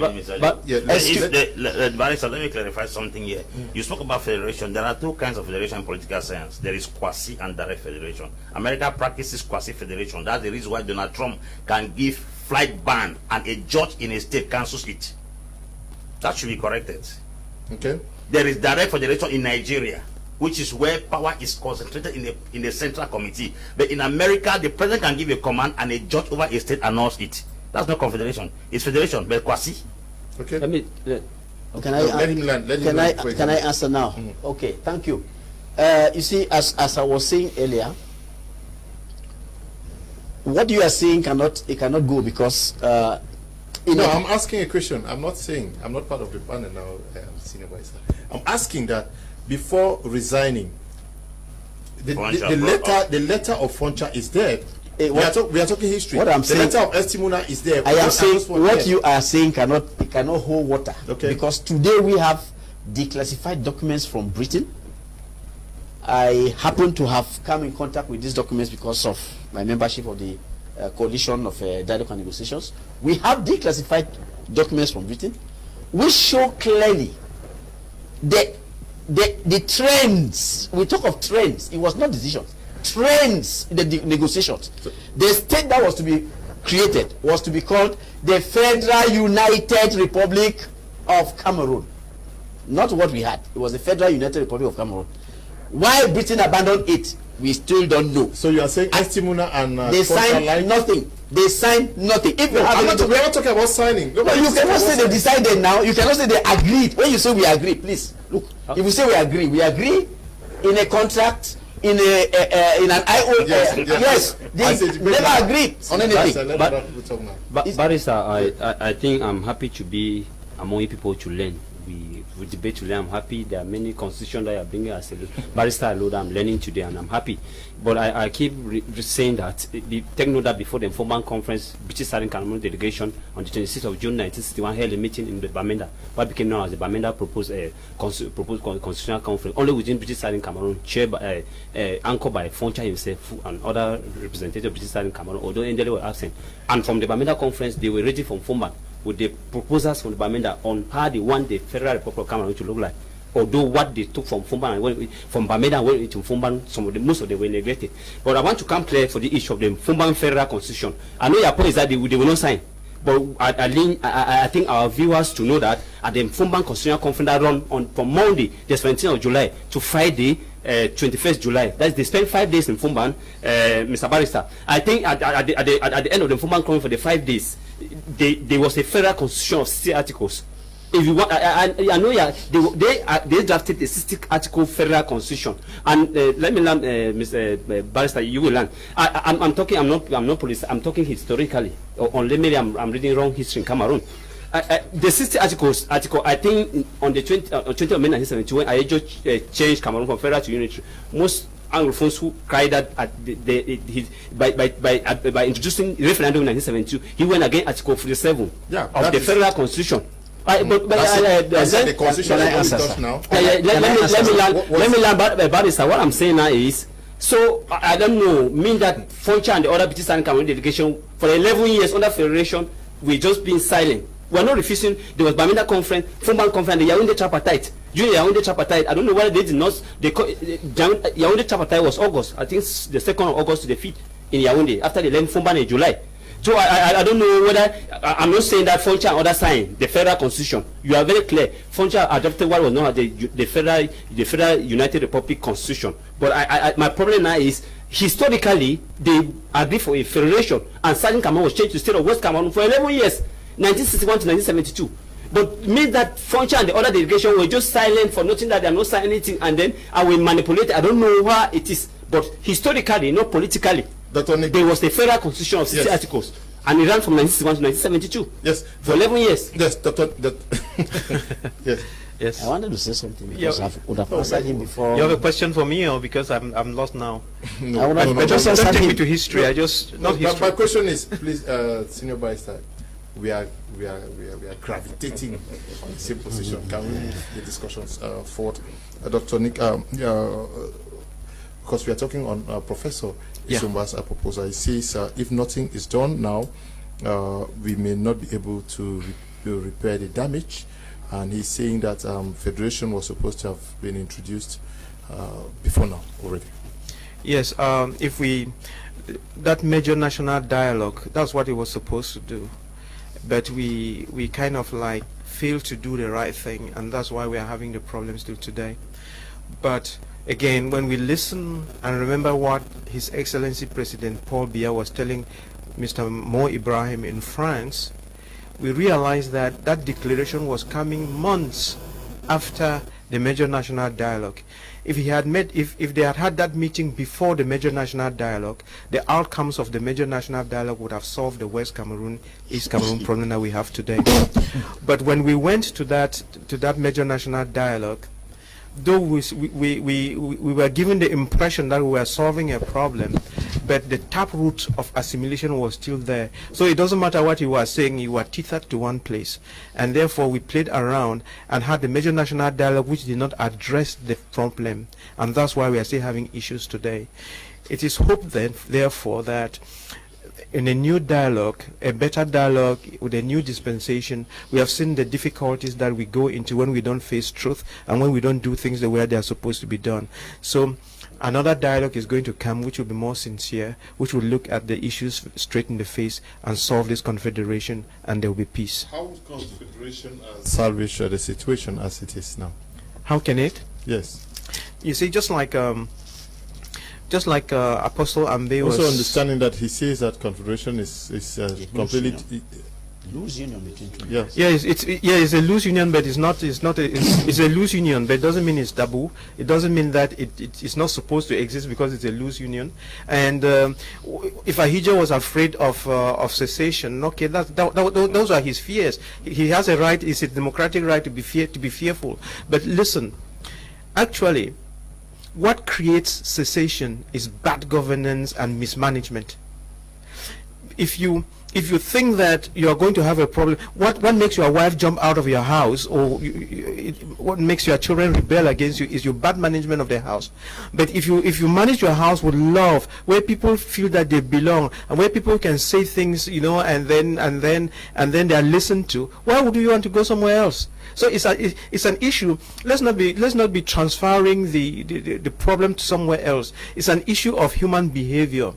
Speaker 4: Let me clarify something here. You spoke about federation. There are two kinds of federation in political science. There is quasi and direct federation. America practices quasi federation. That's the reason why Donald Trump can give flight ban and a judge in a state cancels it. That should be corrected.
Speaker 1: Okay.
Speaker 4: There is direct federation in Nigeria, which is where power is concentrated in the central committee. But in America, the president can give a command and a judge over a state announce it. That's not confederation. It's federation, but quasi.
Speaker 1: Okay.
Speaker 2: Let me.
Speaker 5: Can I answer now? Okay, thank you. You see, as I was saying earlier, what you are saying cannot go because.
Speaker 1: I'm asking a question. I'm not saying I'm not part of the panel now, Senior Vice. I'm asking that before resigning, the letter of Foncha is there. We are talking history.
Speaker 5: What I'm saying,
Speaker 1: the letter of Estimuna is there.
Speaker 5: I am saying what you are saying cannot hold water.
Speaker 1: Okay.
Speaker 5: Because today we have declassified documents from Britain. I happen to have come in contact with these documents because of my membership of the coalition of dialogue and negotiations. We have declassified documents from Britain which show clearly the trends. We talk of trends. It was not decisions. Trends in the negotiations. The state that was to be created was to be called the Federal United Republic of Cameroon. Not what we had. It was the Federal United Republic of Cameroon. Why Britain abandoned it, we still don't know.
Speaker 1: So you are saying Estimuna and
Speaker 5: they signed nothing. They signed nothing. If
Speaker 1: we're not talking about signing.
Speaker 5: No, you cannot say they decided now. You cannot say they agreed. When you say we agree, please look. If you say we agree in a contract, in an IO. Yes, they never agreed on anything.
Speaker 2: But Barrister, I think I'm happy to be among people to learn. We debate today. I'm happy. There are many constitutions that are bringing us. Barrister alone, I'm learning today, and I'm happy. But I keep saying that take note that before the informal conference, British Southern Cameroon delegation on the 26th of June 1961 held a meeting in the Bamenda, what became known as the Bamenda proposed constitutional conference, only within British Southern Cameroon, chaired by anchored by Foncha himself and other representatives of British Southern Cameroon, although Ndele were absent. And from the Bamenda conference, they were ready from Fomban with the proposals from the Bamenda on how they want the Federal Republic of Cameroon to look like. Although what they took from Fomban and from Bamenda and went into Fomban, most of them were neglected. But I want to come clear for the issue of the Fomban Federal Constitution. I know your point is that they will not sign. But I think our viewers to know that at the Fomban Constitutional Conference that run from Monday, the 17th of July, to Friday, 21st July. That's they spent 5 days in Fomban, Mr. Barrister. I think at the end of the Fomban Conference for the 5 days, there was a federal constitution of 60 articles. If you want, I know they drafted the 60 article federal constitution, and let me learn, Mr. Barrister, you will learn. I'm talking. I'm not police. I'm talking historically. Or maybe I'm reading wrong history in Cameroon. The 60 article. I think on the 20th of May 1972, when Ayejo changed Cameroon from federal to unitary, most Anglophones who cried that by introducing referendum in 1972, he went against Article 47 of the federal constitution. Let me learn about this. What I'm saying now is, so I don't know, mean that Foncha and the other British Southern Cameroon delegation for 11 years under federation, we just been silent. We are not refusing. There was Bamenda conference, Fumban conference, the Yaoundé tripartite. During the Yaoundé tripartite, I don't know whether they did not. Yaoundé tripartite was August. I think the 2nd of August to the 5th in Yaoundé after they left Fumban in July. So I don't know whether I'm not saying that Foncha and other sign the federal constitution. You are very clear. Foncha adopted what was known as the federal United Republic constitution. But my problem now is historically they agreed for a federation, and Southern Cameroon was changed to state of West Cameroon for 11 years, 1961 to 1972. But made that Foncha and the other delegation were just silent for nothing, that they are not signing anything, and then I will manipulate. I don't know why it is, but historically, not politically. There was the federal constitution of 60 articles, and it ran from 1961 to 1972.
Speaker 1: Yes,
Speaker 2: for 11 years.
Speaker 1: Yes,
Speaker 5: yes.
Speaker 3: Yes.
Speaker 5: I wanted to say something because I would have answered him before.
Speaker 3: You have a question for me, or because I'm lost now?
Speaker 1: No,
Speaker 3: don't take me to history. I just not history.
Speaker 1: My question is, please, Senior Barrister, we are gravitating on the same position. Can we move the discussions forward? Dr. Nick, because we are talking on Professor Isumba's proposal. He says if nothing is done now, we may not be able to repair the damage. And he's saying that federation was supposed to have been introduced before now already.
Speaker 3: Yes, that major national dialogue, that's what it was supposed to do. But we kind of like failed to do the right thing, and that's why we are having the problems till today. But again, when we listen and remember what His Excellency President Paul Biya was telling Mr. Mo Ibrahim in France, we realized that that declaration was coming months after the major national dialogue. If he had if they had had that meeting before the major national dialogue, the outcomes of the major national dialogue would have solved the West Cameroon, East Cameroon problem that we have today. But when we went to that major national dialogue, though we were given the impression that we were solving a problem, but the taproot of assimilation was still there. So it doesn't matter what you were saying, you were tethered to one place. And therefore we played around and had the major national dialogue which did not address the problem. And that's why we are still having issues today. It is hoped then, therefore, that in a new dialogue, a better dialogue with a new dispensation, we have seen the difficulties that we go into when we don't face truth and when we don't do things the way they are supposed to be done. So another dialogue is going to come which will be more sincere, which will look at the issues straight in the face and solve this confederation, and there will be peace.
Speaker 1: How would confederation salvage the situation as it is now?
Speaker 3: How can it?
Speaker 1: Yes.
Speaker 3: You see, just like Apostle Ambe was...
Speaker 1: Also understanding that he says that confederation is completely...
Speaker 5: Loose union between two.
Speaker 1: Yes.
Speaker 3: Yeah, it's a loose union, but it's a loose union, but it doesn't mean it's taboo. It doesn't mean that it's not supposed to exist because it's a loose union. And if Ahija was afraid of cessation, okay, those are his fears. He has a right, it's a democratic right to be fearful. But listen, actually, what creates cessation is bad governance and mismanagement. If you think that you are going to have a problem, what makes your wife jump out of your house, or what makes your children rebel against you, is your bad management of the house. But if you manage your house with love, where people feel that they belong, and where people can say things, and then they are listened to, why would you want to go somewhere else? So it's an issue. Let's not be transferring the problem to somewhere else. It's an issue of human behavior.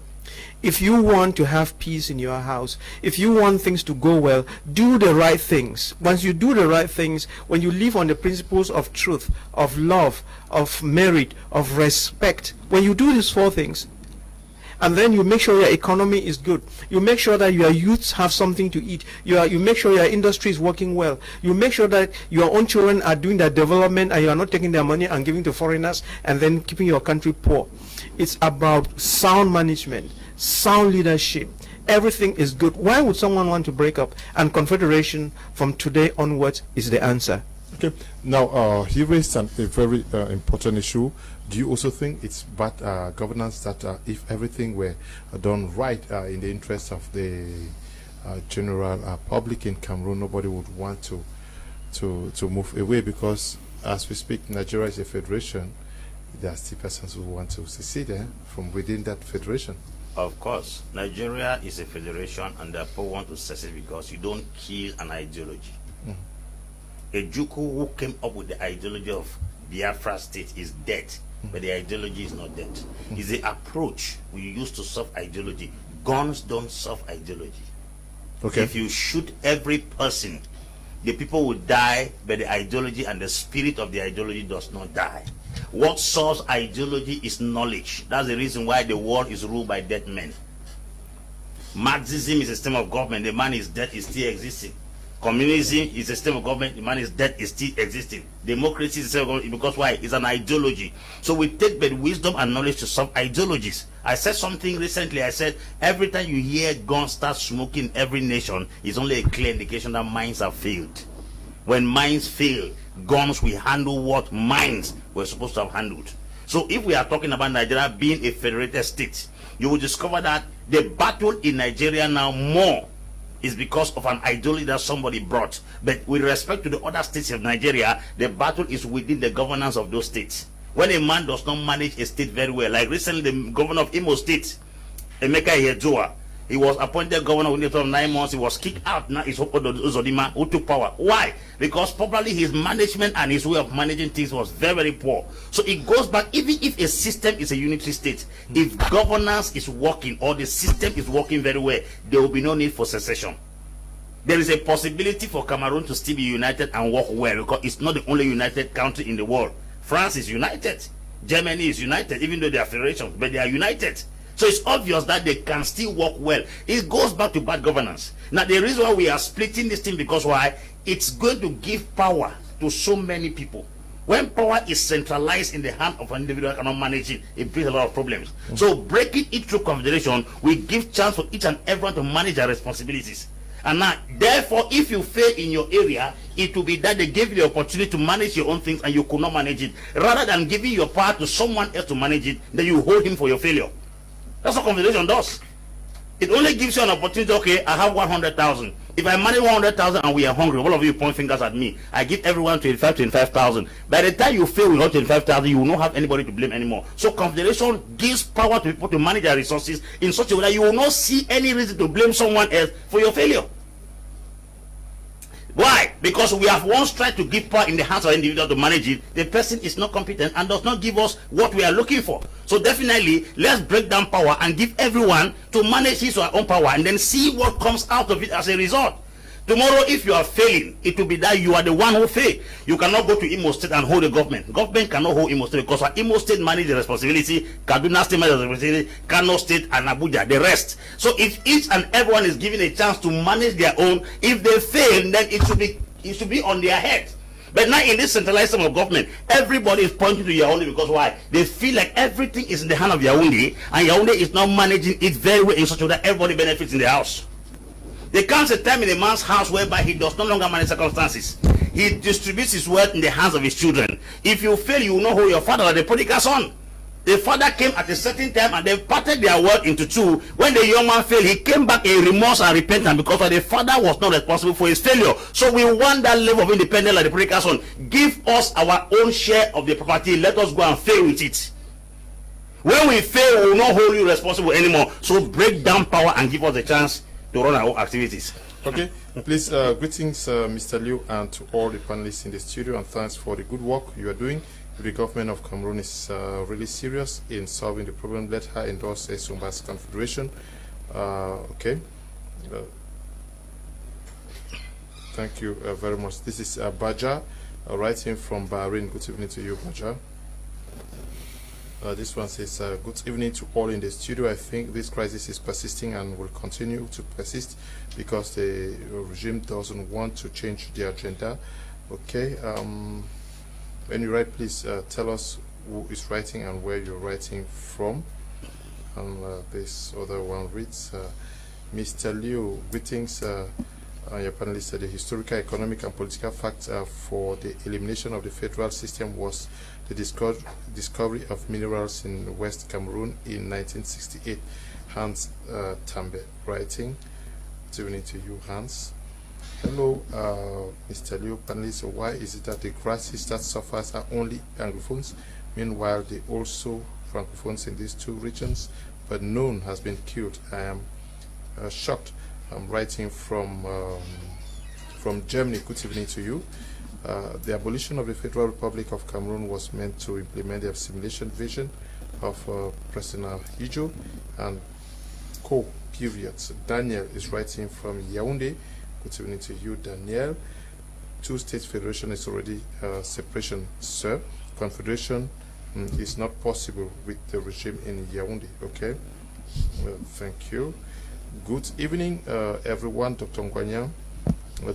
Speaker 3: If you want to have peace in your house, if you want things to go well, do the right things. Once you do the right things, when you live on the principles of truth, of love, of merit, of respect, when you do these four things, and then you make sure your economy is good, you make sure that your youths have something to eat, you make sure your industry is working well, you make sure that your own children are doing their development and you are not taking their money and giving to foreigners and then keeping your country poor. It's about sound management, sound leadership. Everything is good. Why would someone want to break up? And confederation from today onwards is the answer.
Speaker 1: Okay. Now, he raised a very important issue. Do you also think it's bad governance that if everything were done right in the interest of the general public in Cameroon, nobody would want to move away? Because as we speak, Nigeria is a federation. There are still persons who want to secede from within that federation.
Speaker 4: Of course, Nigeria is a federation, and therefore want to secede because you don't kill an ideology. A Juku who came up with the ideology of Biafra state is dead, but the ideology is not dead. It's the approach we use to solve ideology. Guns don't solve ideology.
Speaker 1: Okay.
Speaker 4: If you shoot every person, the people will die, but the ideology and the spirit of the ideology does not die. What solves ideology is knowledge. That's the reason why the world is ruled by dead men. Marxism is a system of government. The man is dead, is still existing. Communism is a system of government. The man is dead, is still existing. Democracy is a system of government because why? It's an ideology. So we take the wisdom and knowledge to solve ideologies. I said something recently. I said every time you hear guns start smoking in every nation, it's only a clear indication that minds have failed. When minds fail, guns will handle what minds were supposed to have handled. So if we are talking about Nigeria being a federated state, you will discover that the battle in Nigeria now more is because of an ideology that somebody brought. But with respect to the other states of Nigeria, the battle is within the governance of those states. When a man does not manage a state very well, like recently the governor of Imo State, Emeka Ihedioha, he was appointed governor within the 9 months. He was kicked out. Now it's Uzodimma who took power. Why? Because probably his management and his way of managing things was very, very poor. So it goes back, even if a system is a unitary state, if governance is working or the system is working very well, there will be no need for secession. There is a possibility for Cameroon to still be united and work well, because it's not the only united country in the world. France is united. Germany is united, even though they are federations, but they are united. So it's obvious that they can still work well. It goes back to bad governance. Now the reason why we are splitting this thing, because why? It's going to give power to so many people. When power is centralized in the hand of an individual who cannot manage it, it brings a lot of problems. So breaking it through confederation will give chance for each and everyone to manage their responsibilities. And now, therefore, if you fail in your area, it will be that they gave you the opportunity to manage your own things and you could not manage it. Rather than giving your power to someone else to manage it, then you hold him for your failure. That's what confederation does. It only gives you an opportunity. Okay, I have 100,000. If I manage 100,000 and we are hungry, all of you point fingers at me. I give everyone 25,000. By the time you fail with all 25,000, you will not have anybody to blame anymore. So confederation gives power to people to manage their resources in such a way that you will not see any reason to blame someone else for your failure. Why? Because we have once tried to give power in the hands of an individual to manage it. The person is not competent and does not give us what we are looking for. So definitely, let's break down power and give everyone to manage his or her own power, and then see what comes out of it as a result. Tomorrow, if you are failing, it will be that you are the one who failed. You cannot go to Imo State and hold the government. Government cannot hold Imo State, because Imo State manage the responsibility, Kaduna State manage the responsibility, Kano State and Abuja, the rest. So if each and everyone is given a chance to manage their own, if they fail, then it should be on their head. But now in this centralized system of government, everybody is pointing to Yaoundé, because why? They feel like everything is in the hand of Yaoundé, and Yaoundé is not managing it very well in such a way that everybody benefits in the house. There comes a time in a man's house whereby he does no longer manage circumstances. He distributes his wealth in the hands of his children. If you fail, you will know who your father or the prodigal son. The father came at a certain time and they parted their wealth into two. When the young man failed, he came back in remorse and repentance, because the father was not responsible for his failure. So we want that level of independence like the prodigal son. Give us our own share of the property. Let us go and fail with it. When we fail, we will not hold you responsible anymore. So break down power and give us the chance to run our own activities.
Speaker 1: Okay, please, greetings, Mr. Liu, and to all the panelists in the studio, and thanks for the good work you are doing. The government of Cameroon is really serious in solving the problem. Let her endorse a Sumba's Confederation. Okay. Thank you very much. This is Baja, writing from Bahrain. Good evening to you, Baja. This one says, good evening to all in the studio. I think this crisis is persisting and will continue to persist because the regime doesn't want to change the agenda. Okay. When you write, please tell us who is writing and where you're writing from. And this other one reads, Mr. Liu, greetings, your panelists. The historical, economic, and political fact for the elimination of the federal system was the discovery of minerals in West Cameroon in 1968. Hans Tambe writing. Good evening to you, Hans. Hello, Mr. Liu, panelists. Why is it that the crisis that suffers are only Anglophones, meanwhile they also Francophones in these two regions? but none has been killed. I am shocked. I'm writing from Germany. Good evening to you. The abolition of the Federal Republic of Cameroon was meant to implement the assimilation vision of President Hijo and co-periods. Daniel is writing from Yaoundé. Good evening to you, Daniel. Two-state federation is already separation, sir. Confederation is not possible with the regime in Yaoundé. Okay, thank you. Good evening, everyone. Dr. Ngwanya,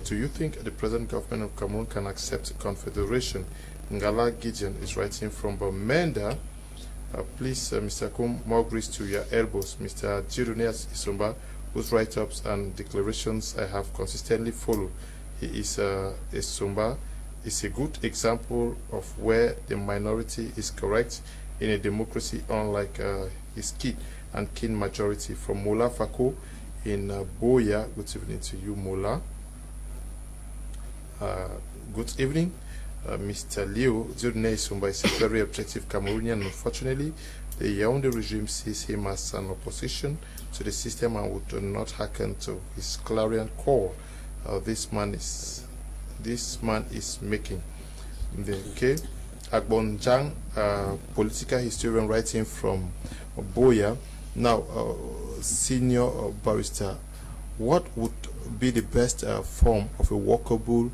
Speaker 1: do you think the present government of Cameroon can accept confederation? Ngala Gideon is writing from Bamenda. Please, Mr. Kum, more grease to your elbows. Mr. Jirunias Isumba, whose write-ups and declarations I have consistently followed. He is Isumba is a good example of where the minority is correct in a democracy, unlike his kid and kin majority. From Mola Fako in Boya. Good evening to you, Mola. Good evening. Mr. Leo Zurne Isumba is a very objective Cameroonian. Unfortunately, the Yaoundé regime sees him as an opposition to the system and would not hearken to his clarion call. This man is making. Okay. Agbonjang, political historian writing from Boya. Now, senior barrister, what would be the best form of a workable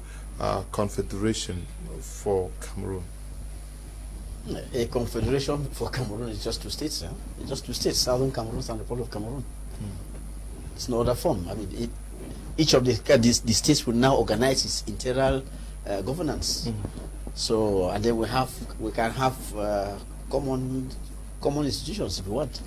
Speaker 1: confederation for Cameroon?
Speaker 5: A confederation for Cameroon is just two states. It's just two states, Southern Cameroon and the Republic of Cameroon. It's no other form. I mean, each of the states will now organize its internal governance. So, and then we can have common institutions if you want.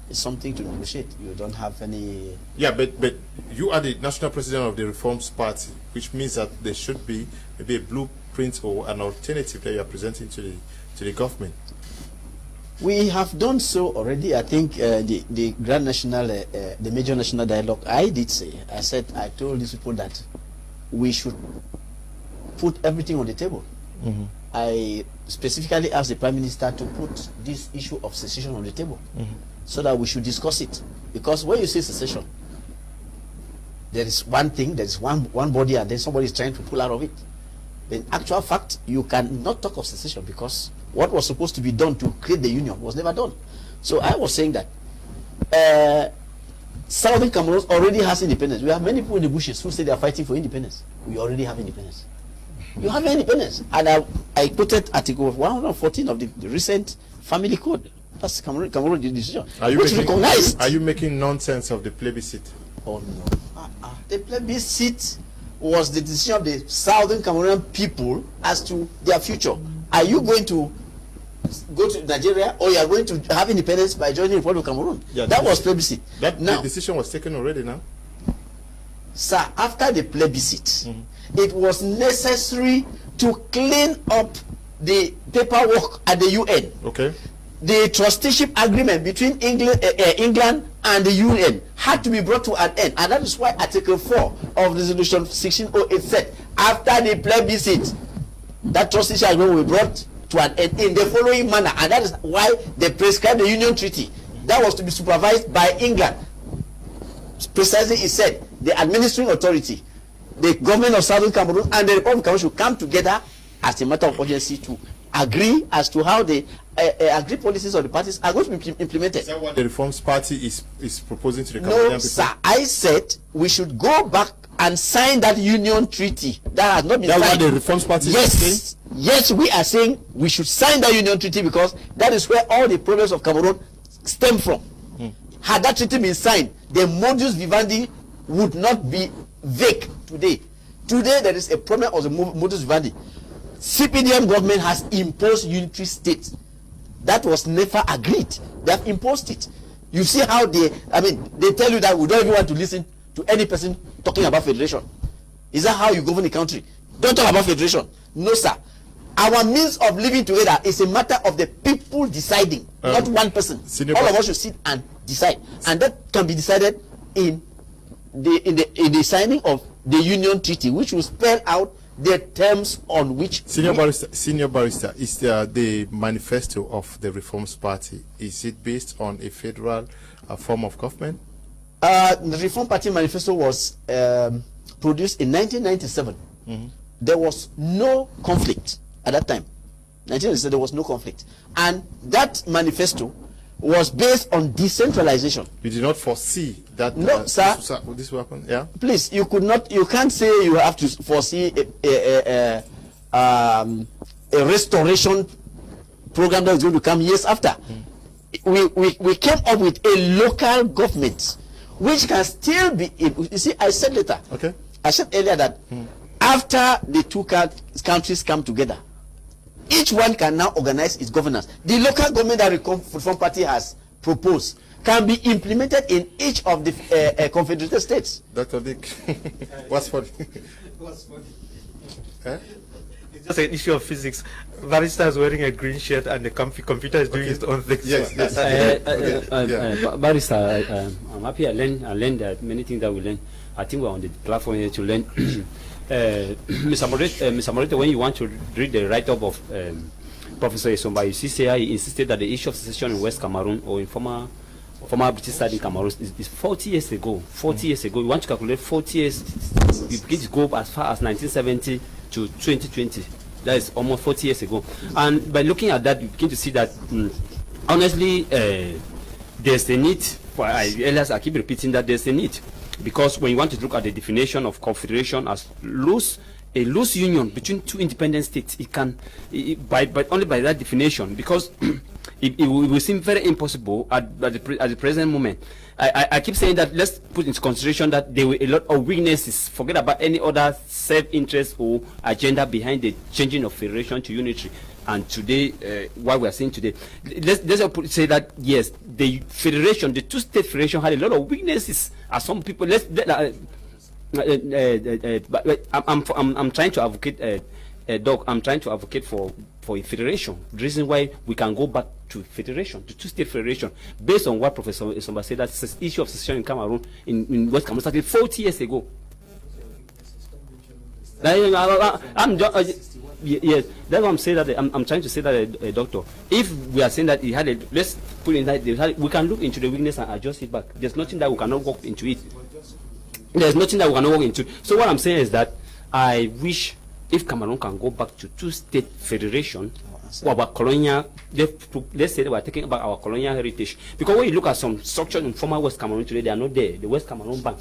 Speaker 5: It's something to negotiate. You don't have any.
Speaker 1: Yeah, but you are the national president of the Reforms Party, which means that there should be maybe a blueprint or an alternative that you are presenting to the government.
Speaker 5: We have done so already. I think the grand national, the major national dialogue. I told these people that we should put everything on the table. I specifically asked the Prime Minister to put this issue of secession on the table, so that we should discuss it. Because when you say secession, there is one thing, there is one body, and then somebody is trying to pull out of it. In actual fact, you cannot talk of secession because what was supposed to be done to create the union was never done. So I was saying that Southern Cameroon already has independence. We have many people in the bushes who say they are fighting for independence. We already have independence. You have independence. And I quoted Article 114 of the recent Family Code. That's Cameroon decision. Are
Speaker 1: you making nonsense of the plebiscite?
Speaker 5: Oh no. The plebiscite was the decision of the Southern Cameroonian people as to their future. Are you going to go to Nigeria, or you are going to have independence by joining the Republic of Cameroon? Yeah, that was plebiscite.
Speaker 1: The decision was taken already now?
Speaker 5: Sir, after the plebiscite, it was necessary to clean up the paperwork at the UN.
Speaker 1: Okay.
Speaker 5: The trusteeship agreement between England and the UN had to be brought to an end, and that is why Article 4 of Resolution 1608 said, after the plebiscite, that trusteeship agreement will be brought to an end in the following manner, and that is why they prescribed the Union Treaty that was to be supervised by England. Precisely, it said the administering authority, the government of Southern Cameroon and the Republic of Cameroon should come together as a matter of urgency to agree as to how the agreed policies of the parties are going to be implemented.
Speaker 1: Is that what the Reforms Party is proposing to the Cameroonian people?
Speaker 5: No, sir. I said we should go back and sign that Union Treaty that has not been signed.
Speaker 1: That's what the Reforms Party is saying?
Speaker 5: Yes, we are saying we should sign that Union Treaty because that is where all the problems of Cameroon stem from. Had that treaty been signed, the modus vivendi would not be vague today. Today there is a problem of the modus vivendi. CPDM government has imposed unitary state. That was never agreed. They have imposed it. You see how they tell you that we don't even want to listen to any person talking about federation. Is that how you govern the country? Don't talk about federation. No, sir. Our means of living together is a matter of the people deciding, not one person. All of us should sit and decide, and that can be decided in the signing of the Union Treaty, which will spell out the terms on which
Speaker 1: Senior barrister, is the manifesto of the Reforms Party, is it based on a federal form of government?
Speaker 5: The Reform Party manifesto was produced in 1997. There was no conflict at that time. 1997, there was no conflict, and that manifesto was based on decentralization.
Speaker 1: You did not foresee that
Speaker 5: no, sir.
Speaker 1: This will happen. Yeah.
Speaker 5: Please, you could not. You can't say you have to foresee a restoration program that is going to come years after. We came up with a local government, which can still be. You see, I said later.
Speaker 1: Okay.
Speaker 5: I said earlier that after the two countries come together, each one can now organize its governance. The local government that the Reform Party has proposed can be implemented in each of the Confederation states.
Speaker 1: Dr. Dick, what's funny? Eh?
Speaker 3: It's just an issue of physics. Barrister is wearing a green shirt and the computer is doing its own thing.
Speaker 1: Yes, yes.
Speaker 2: Barrister, I'm happy I learned many things that we learned. I think we're on the platform here to learn. Mr. Morita, when you want to read the write-up of Professor Esomba, you see, he insisted that the issue of secession in West Cameroon or in former British side in Cameroon is 40 years ago. 40 years ago. You want to calculate 40 years, you begin to go as far as 1970 to 2020. That is almost 40 years ago. And by looking at that, you begin to see that, honestly, there's a need for, I keep repeating that there's a need. Because when you want to look at the definition of confederation as a loose union between two independent states, it can, only by that definition, because it will seem very impossible at the present moment. I keep saying that let's put into consideration that there were a lot of weaknesses. Forget about any other self-interest or agenda behind the changing of federation to unitary. And today, what we are saying today, let's say that yes, the federation, the two-state federation, had a lot of weaknesses. As some people, I'm trying to advocate, Doc. I'm trying to advocate for a federation. The reason why we can go back to federation, to two-state federation, based on what Professor Esomba said, that the issue of secession in Cameroon, in West Cameroon, started 40 years ago. Yes, that's what I'm saying. That I'm trying to say that, Doctor. If we are saying that he had let's put in that we can look into the weakness and adjust it back. There's nothing that we cannot walk into it. There's nothing that we cannot walk into. So what I'm saying is that I wish if Cameroon can go back to two-state federation, our colonial, let's say that we're taking about our colonial heritage. Because when you look at some structures in former West Cameroon today, they are not there. The West Cameroon Bank,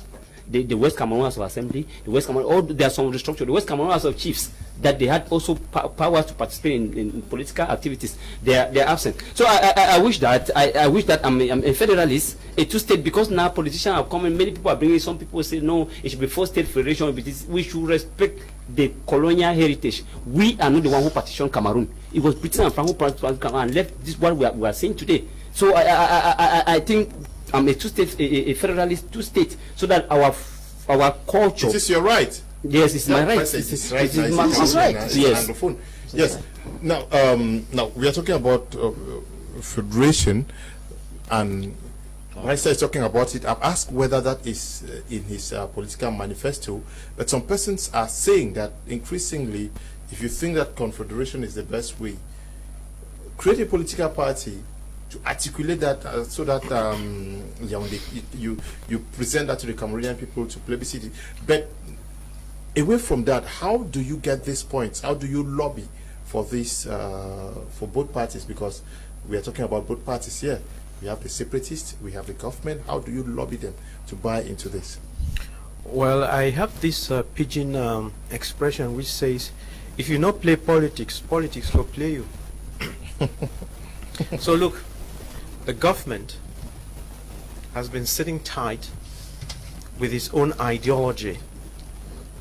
Speaker 2: the West Cameroon House of Assembly, the West Cameroon, there are some restructure. The West Cameroon House of Chiefs, that they had also power to participate in political activities. They are absent. So I wish that I'm a federalist, a two-state, because now politicians are coming. Many people are bringing. Some people say no, it should be four-state federation. We should respect the colonial heritage. We are not the one who partitioned Cameroon. It was Britain and France who partitioned Cameroon and left this what we are seeing today. So I think I'm a two-state, a federalist two-state, so that our culture.
Speaker 1: It is your right.
Speaker 2: Yes, it's my right.
Speaker 1: It's right.
Speaker 2: Yes.
Speaker 1: Anglophone. Yes. Now we are talking about federation, and Raisa is talking about it. I've asked whether that is in his political manifesto, but some persons are saying that increasingly, if you think that confederation is the best way, create a political party to articulate that so that you present that to the Cameroonian people to plebiscite. But away from that, how do you get these points? How do you lobby for this for both parties? Because we are talking about both parties here. We have the separatists, we have the government. How do you lobby them to buy into this?
Speaker 3: Well, I have this pidgin expression which says, if you not play politics, politics will play you. So look, the government has been sitting tight with its own ideology,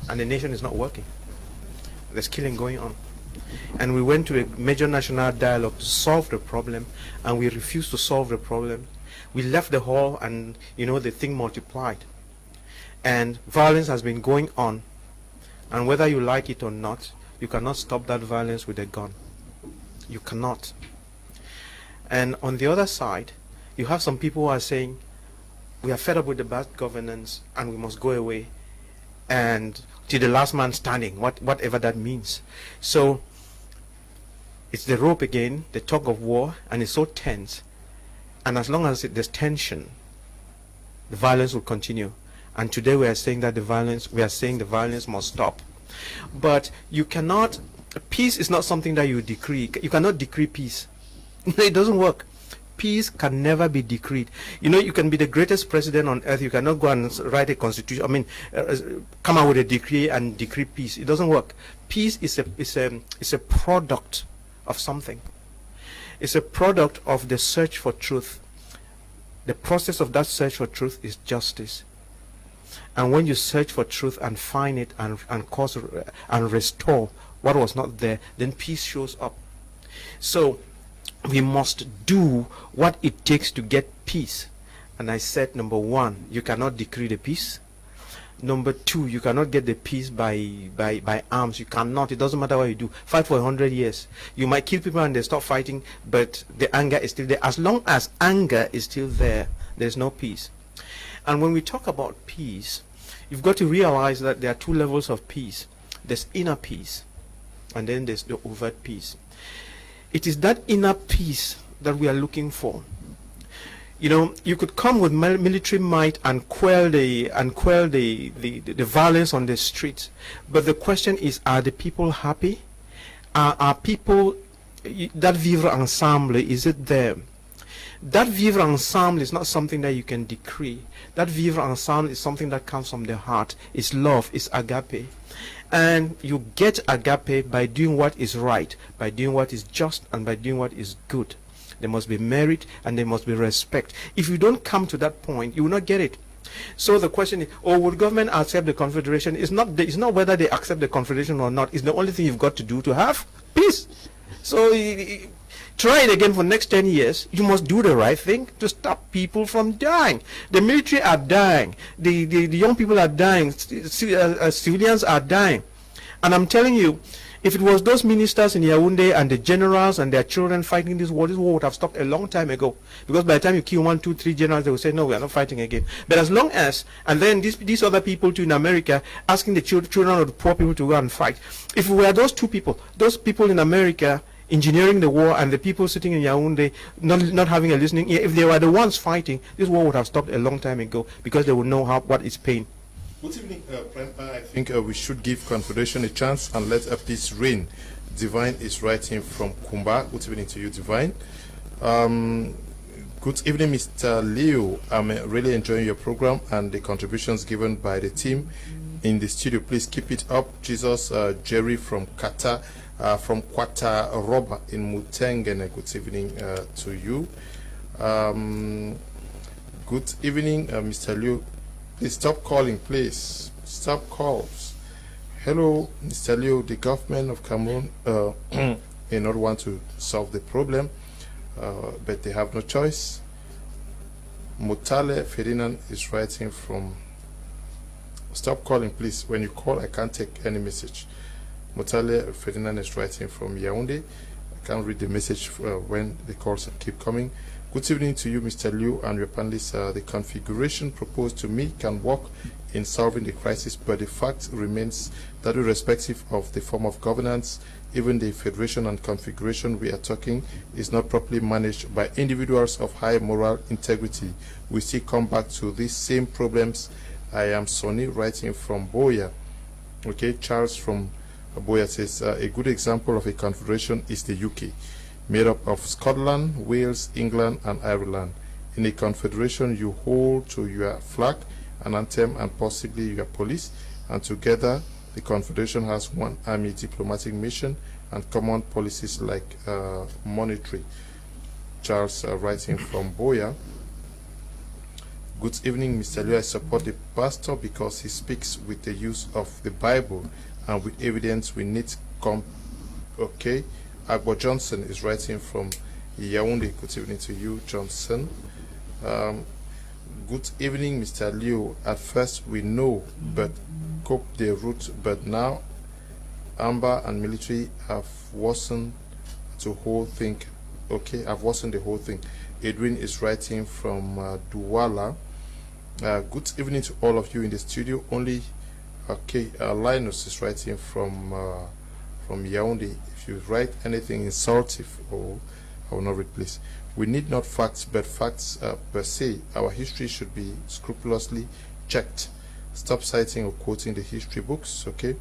Speaker 3: and the nation is not working. There's killing going on. And we went to a major national dialogue to solve the problem, and we refused to solve the problem. We left the hall, and the thing multiplied. And violence has been going on, and whether you like it or not, you cannot stop that violence with a gun. You cannot. And on the other side, you have some people who are saying, we are fed up with the bad governance and we must go away. and to the last man standing, whatever that means. So it's the rope again, the tug of war, and it's so tense. And as long as there's tension, the violence will continue. And today we are saying that the violence must stop. But you cannot, peace is not something that you decree. You cannot decree peace. It doesn't work. Peace can never be decreed. You know, you can be the greatest president on earth. You cannot go and write a constitution. Come out with a decree and decree peace. It doesn't work. Peace is a product of something. It's a product of the search for truth. The process of that search for truth is justice. And when you search for truth and find it and cause and restore what was not there, then peace shows up. So we must do what it takes to get peace. And I said, number one, you cannot decree the peace. Number two, you cannot get the peace by arms. You cannot. It doesn't matter what you do. Fight for 100 years. You might kill people and they stop fighting, but the anger is still there. As long as anger is still there, there's no peace. And when we talk about peace, you've got to realize that there are two levels of peace. There's inner peace, and then there's the overt peace. It is that inner peace that we are looking for. You know, you could come with military might and quell the violence on the streets, but the question is, are the people happy? Are people, that vivre ensemble, is it there? That vivre ensemble is not something that you can decree. That vivre ensemble is something that comes from the heart. It's love, it's agape. And you get agape by doing what is right, by doing what is just, and by doing what is good. There must be merit and there must be respect. If you don't come to that point, you will not get it. So the question is, would government accept the Confederation? It's not whether they accept the Confederation or not. It's the only thing you've got to do to have peace. So try it again for the next 10 years. You must do the right thing to stop people from dying. The military are dying. The young people are dying. Civilians are dying. And I'm telling you, if it was those ministers in Yaoundé and the generals and their children fighting this war would have stopped a long time ago. Because by the time you kill 1, 2, 3 generals, they will say, no, we are not fighting again. But as long as, and then these other people too in America, asking the children of the poor people to go and fight. If we were those people in America engineering the war and the people sitting in Yaoundé not having a listening ear, if they were the ones fighting, this war would have stopped a long time ago because they would know what is pain.
Speaker 1: Good evening, I think we should give Confederation a chance and let a peace reign. Divine is writing from Kumba. Good evening to you, Divine. Good evening, Mr. Leo. I'm really enjoying your program and the contributions given by the team in the studio. Please keep it up. Jesus, Jerry from Qatar, from Kwata Roba in Mutengene. Good evening to you. Good evening, Mr. Leo. Please stop calling, please. Stop calls. Hello, Mr. Leo. The government of Cameroon may not want to solve the problem, but they have no choice. Mutale Ferdinand is writing from... Stop calling, please. When you call, I can't take any message. Mutale Ferdinand is writing from Yaoundé. I can't read the message when the calls keep coming. Good evening to you, Mr. Liu, and your panelists. The configuration proposed to me can work in solving the crisis, but the fact remains that irrespective of the form of governance, even the federation and configuration we are talking is not properly managed by individuals of high moral integrity. We still come back to these same problems. I am Sonny, writing from Boya. Okay, Charles from Boya says, a good example of a confederation is the UK, made up of Scotland, Wales, England, and Ireland. In a confederation, you hold to your flag, an anthem, and possibly your police, and together the confederation has one army, diplomatic mission, and common policies like monetary. Charles writing from Boya. Good evening, Mr. Liu. I support the pastor because he speaks with the use of the Bible and with evidence we need okay. Agbo Johnson is writing from Yaoundé. Good evening to you, Johnson. Good evening, Mr. Liu. At first we know, but cope the route, but now Amber and military have worsened the whole thing. Okay, I've worsened the whole thing. Edwin is writing from Douala. Good evening to all of you in the studio. Only Okay, Linus is writing from Yaoundé. If you write anything insultive, or I will not read, please. We need not facts, but facts per se. Our history should be scrupulously checked. Stop citing or quoting the history books. Okay.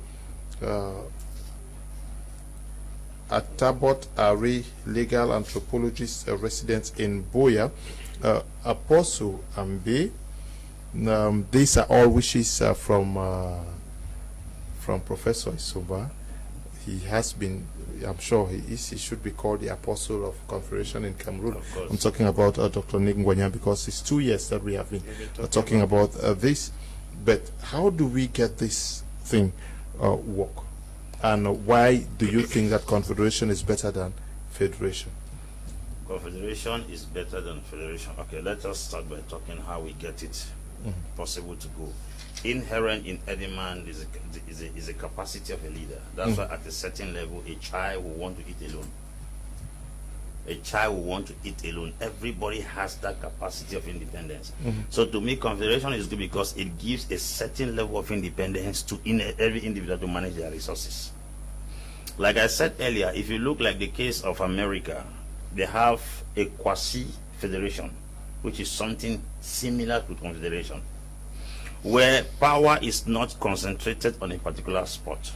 Speaker 1: Atabot Ari, legal anthropologist, resident in Boya. Apostle Ambe. These are all wishes from Professor Isoba. He has been, I'm sure he should be called the Apostle of Confederation in Cameroon. I'm talking about Dr. Nick Ngwanya, because it's 2 years that we have been talking about this. But how do we get this thing work? And why do you think that Confederation is better than Federation?
Speaker 4: Confederation is better than Federation. Okay, let us start by talking how we get it possible to go. Inherent in any man is a capacity of a leader. That's why at a certain level, a child will want to eat alone. A child will want to eat alone. Everybody has that capacity of independence. So to me, Confederation is good because it gives a certain level of independence to every individual to manage their resources. Like I said earlier, if you look like the case of America, they have a quasi-federation, which is something similar to Confederation, where power is not concentrated on a particular spot.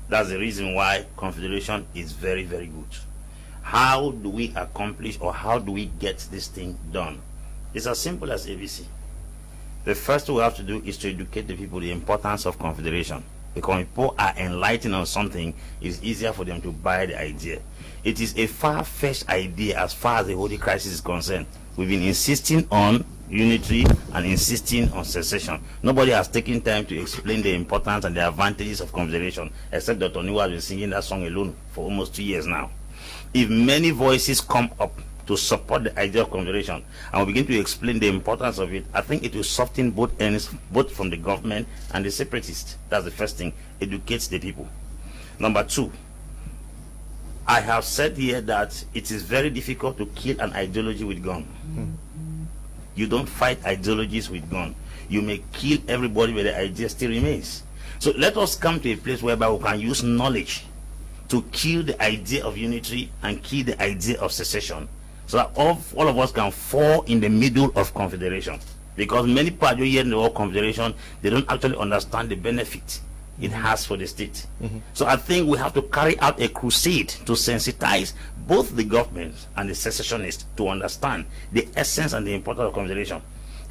Speaker 4: That's the reason why Confederation is very, very good. How do we accomplish, or how do we get this thing done? It's as simple as ABC. The first thing we have to do is to educate the people the importance of Confederation. Because when people are enlightened on something, it's easier for them to buy the idea. It is a far-fetched idea as far as the Holy Crisis is concerned. We've been insisting on unity and insisting on secession. Nobody has taken time to explain the importance and the advantages of Confederation, except Dr. Niwa has been singing that song alone for almost 2 years now. If many voices come up to support the idea of Confederation and we begin to explain the importance of it, I think it will soften both ends, both from the government and the separatists. That's the first thing. Educates the people. Number two, I have said here that it is very difficult to kill an ideology with gun. You don't fight ideologies with gun. You may kill everybody, but the idea still remains. So let us come to a place whereby we can use knowledge to kill the idea of unity and kill the idea of secession, so that all of us can fall in the middle of Confederation. Because many people here in the word Confederation, they don't actually understand the benefit it has for the state. So I think we have to carry out a crusade to sensitize both the government and the secessionists to understand the essence and the importance of Confederation.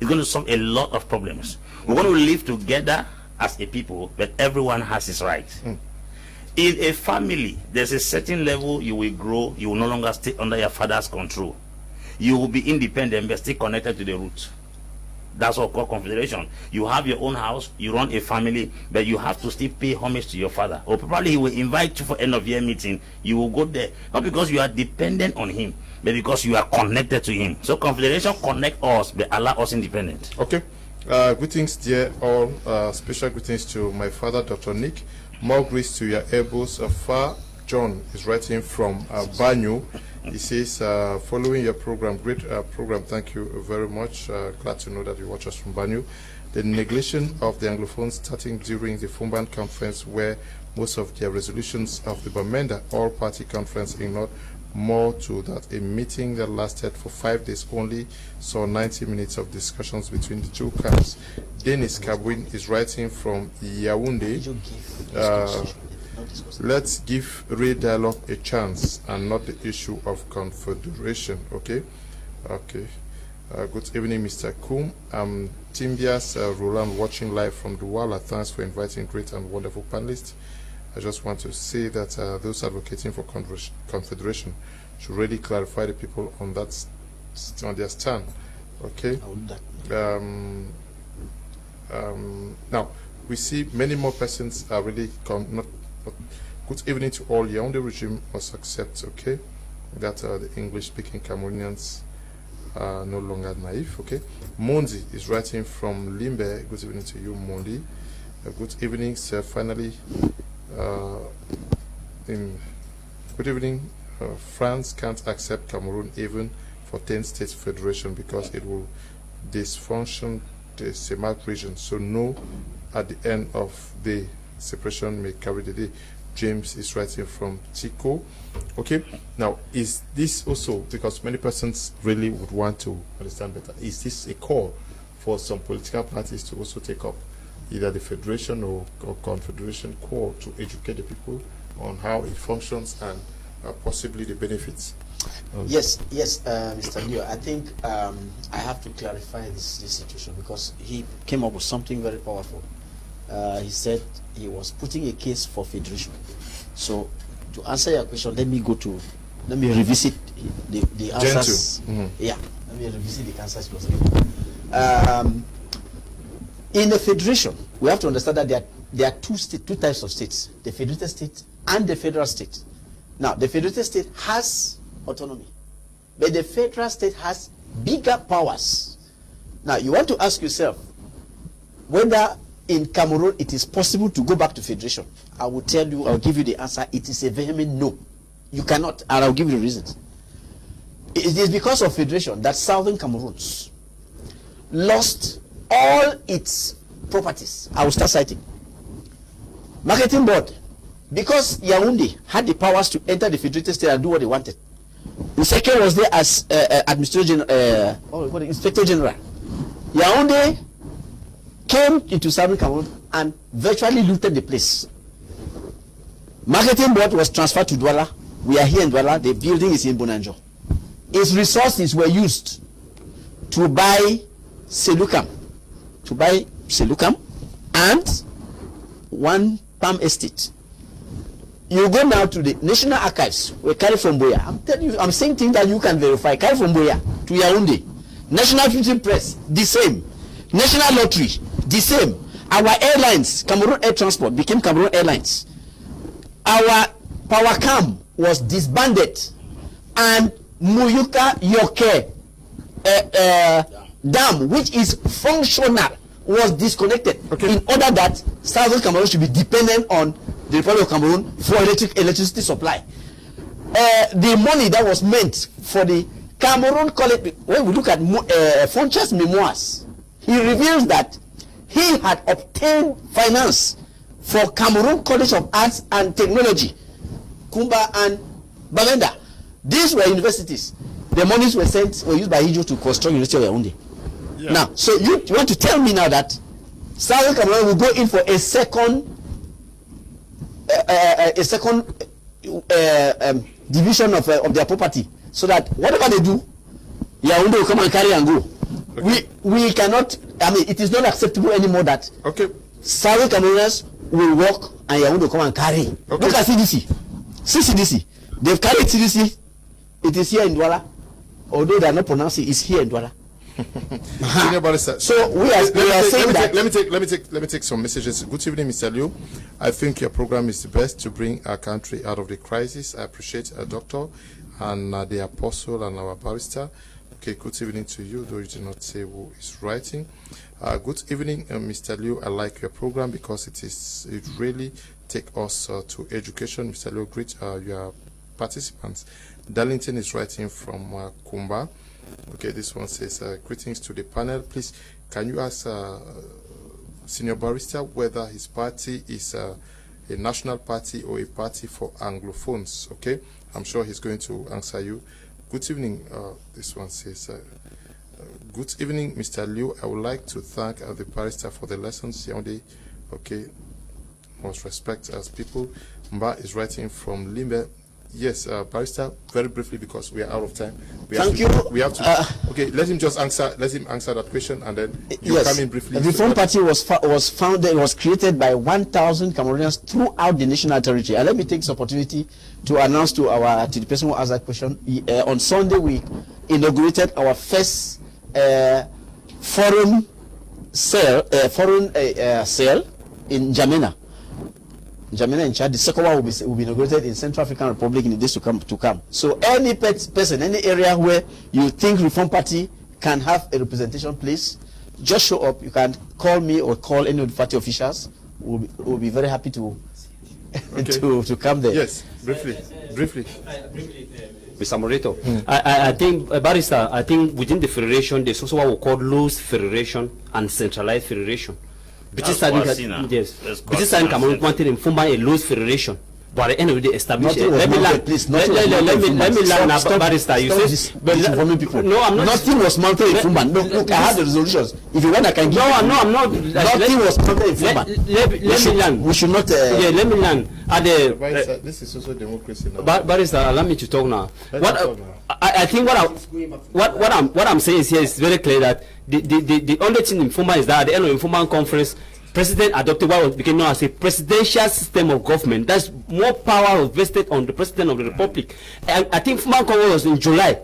Speaker 4: It's going to solve a lot of problems. We're going to live together as a people, but everyone has his rights. In a family, there's a certain level you will grow. You will no longer stay under your father's control. You will be independent but still connected to the roots. That's what we call Confederation. You have your own house, you run a family, but you have to still pay homage to your father. Or probably he will invite you for end of year meeting. You will go there, not because you are dependent on him, but because you are connected to him. So Confederation connect us, but allow us independent.
Speaker 1: Okay. Greetings, dear all. Special greetings to my father, Dr. Nick. More grace to your elbows. Far John is writing from Banyu. He says, following your program, great program, thank you very much. Glad to know that you watch us from Banyu. The neglection of the Anglophone starting during the Fumban conference, where most of their resolutions of the Bamenda all-party conference ignored. More to that, a meeting that lasted for 5 days only saw 90 minutes of discussions between the two camps. Dennis Kabwin is writing from Yaoundé. Let's give real dialogue a chance and not the issue of confederation. Okay. Good evening, Mr. Kum. I'm Timbias Roland, watching live from Douala. Thanks for inviting great and wonderful panelists. I just want to say that those advocating for confederation should really clarify the people on that on their stand. Okay. Now we see many more persons are really not. Good evening to all. Yaoundé regime must accept, okay, that the English-speaking Cameroonians are no longer naive. Okay. Mondi is writing from Limbe. Good evening to you, Mondi. Good evening, sir. Finally. Good evening. France can't accept Cameroon even for 10-state federation because it will dysfunction the CEMAC region. So no at the end of the separation may carry the day. James is writing from Tico. Okay, now is this also, because many persons really would want to understand better, is this a call for some political parties to also take up either the Federation or Confederation call to educate the people on how it functions and possibly the benefits?
Speaker 5: Yes, Mr. Leo, I think I have to clarify this situation, because he came up with something very powerful. He said he was putting a case for federation. So to answer your question, let me revisit the answers. Yeah, let me revisit the answers. In the federation, we have to understand that there are two types of states: the federated state and the federal state. Now, the federated state has autonomy, but the federal state has bigger powers. Now, you want to ask yourself whether in Cameroon it is possible to go back to federation. I will tell you, I'll give you the answer. It is a vehement no. You cannot, and I'll give you the reasons. It is because of federation that southern Cameroons lost all its properties. I will start citing. Marketing board, because Yaoundé had the powers to enter the federated state and do what they wanted. The second was there as Inspector General. Yaoundé came into southern Cameroon and virtually looted the place. Marketing board was transferred to Douala. We are here in Douala. The building is in Bonanjo. Its resources were used to buy Selukam, and one palm estate. You go now to the National Archives, we carry from Boya. I'm telling you, I'm saying things that you can verify. Carry from Boya to Yaoundé. National Printing Press, the same. National Lottery, the same. Our airlines, Cameroon Air Transport, became Cameroon Airlines. Our Powercam was disbanded, and Muyuka Yoke Dam, which is functional, was disconnected in order that Southern Cameroon should be dependent on the Republic of Cameroon for electricity supply. The money that was meant for the Cameroon College, when we look at Foncha's memoirs, he reveals that he had obtained finance for Cameroon College of Arts and Technology, Kumba and Bamenda. These were universities. The monies were used by Ijo to construct University of Yaoundé. Yeah. Now, so you want to tell me now that Southern Cameroon will go in for a second division of their property, so that whatever they do, Yaoundé will come and carry and go. Okay. We cannot. I mean, it is not acceptable anymore that Southern Cameroonians will walk and Yaoundé will come and carry. Okay. Look at CDC. CDC. They've carried CDC. It is here in Douala. Although they are not pronouncing, it's here in Douala. So we are saying that.
Speaker 1: Let me take some messages. Good evening, Mr. Liu. I think your program is the best to bring our country out of the crisis. I appreciate a doctor and the apostle and our barrister. Okay, good evening to you, though you did not say who is writing. Good evening, Mr. Liu. I like your program because it really take us to education. Mr. Liu, greet your participants. Darlington is writing from Kumba. Okay, this one says, greetings to the panel. Please, can you ask Senior Barrister whether his party is a national party or a party for Anglophones? Okay, I'm sure he's going to answer you. Good evening. This one says, good evening, Mr. Liu. I would like to thank the barrister for the lessons. Yaoundé, okay, most respect as people. Mba is writing from Limbe. Yes, barrister, very briefly because we are out of time. We have to. Okay, let him answer that question, and then you come in briefly.
Speaker 5: The Reform Party was founded, was created by 1,000 Cameroonians throughout the national territory. And let me take this opportunity to announce to the person who asked that question. On Sunday, we inaugurated our first foreign cell in N'Djamena in Chad. The second one will be inaugurated in Central African Republic in the days to come. So any person, any area where you think Reform Party can have a representation, please just show up. You can call me or call any of the party officials. We'll be very happy to to come there.
Speaker 1: Yes, briefly.
Speaker 2: Mr. Morito, I think, Barrister, I think within the federation there's also what we call loose federation and centralized federation. British
Speaker 4: That's
Speaker 2: side,
Speaker 4: Kwasina.
Speaker 2: yes,
Speaker 4: That's
Speaker 2: British side
Speaker 4: Kwasina
Speaker 2: Cameroon
Speaker 4: Center.
Speaker 2: wanted to form a loose federation. But at the end of the day, establish
Speaker 5: Nothing
Speaker 2: it.
Speaker 5: was
Speaker 2: Let me
Speaker 5: mounted,
Speaker 2: land.
Speaker 5: please.
Speaker 2: Let
Speaker 5: Nothing was
Speaker 2: me
Speaker 5: mounted in
Speaker 2: land,
Speaker 5: Fumban. Stop
Speaker 2: barrister. You
Speaker 5: this
Speaker 2: say,
Speaker 5: disinforming people.
Speaker 2: No, I'm not.
Speaker 5: Nothing was mounted in Fumban. Look, I have the resolutions. If you want, I can give
Speaker 2: No,
Speaker 5: you.
Speaker 2: I'm not.
Speaker 5: Nothing was mounted in Fumban.
Speaker 2: Let me land.
Speaker 5: We should not.
Speaker 2: Yeah, let me land. At the
Speaker 1: This is also democracy now.
Speaker 2: barrister, allow me to talk now.
Speaker 1: Let you talk now.
Speaker 2: I think what I'm saying is here is very clear that the only thing in Fumban is that at the end of the Fumban conference, President adopted what became known as a presidential system of government. That's more power was vested on the President of the Republic. And I think Fumban conference was in July.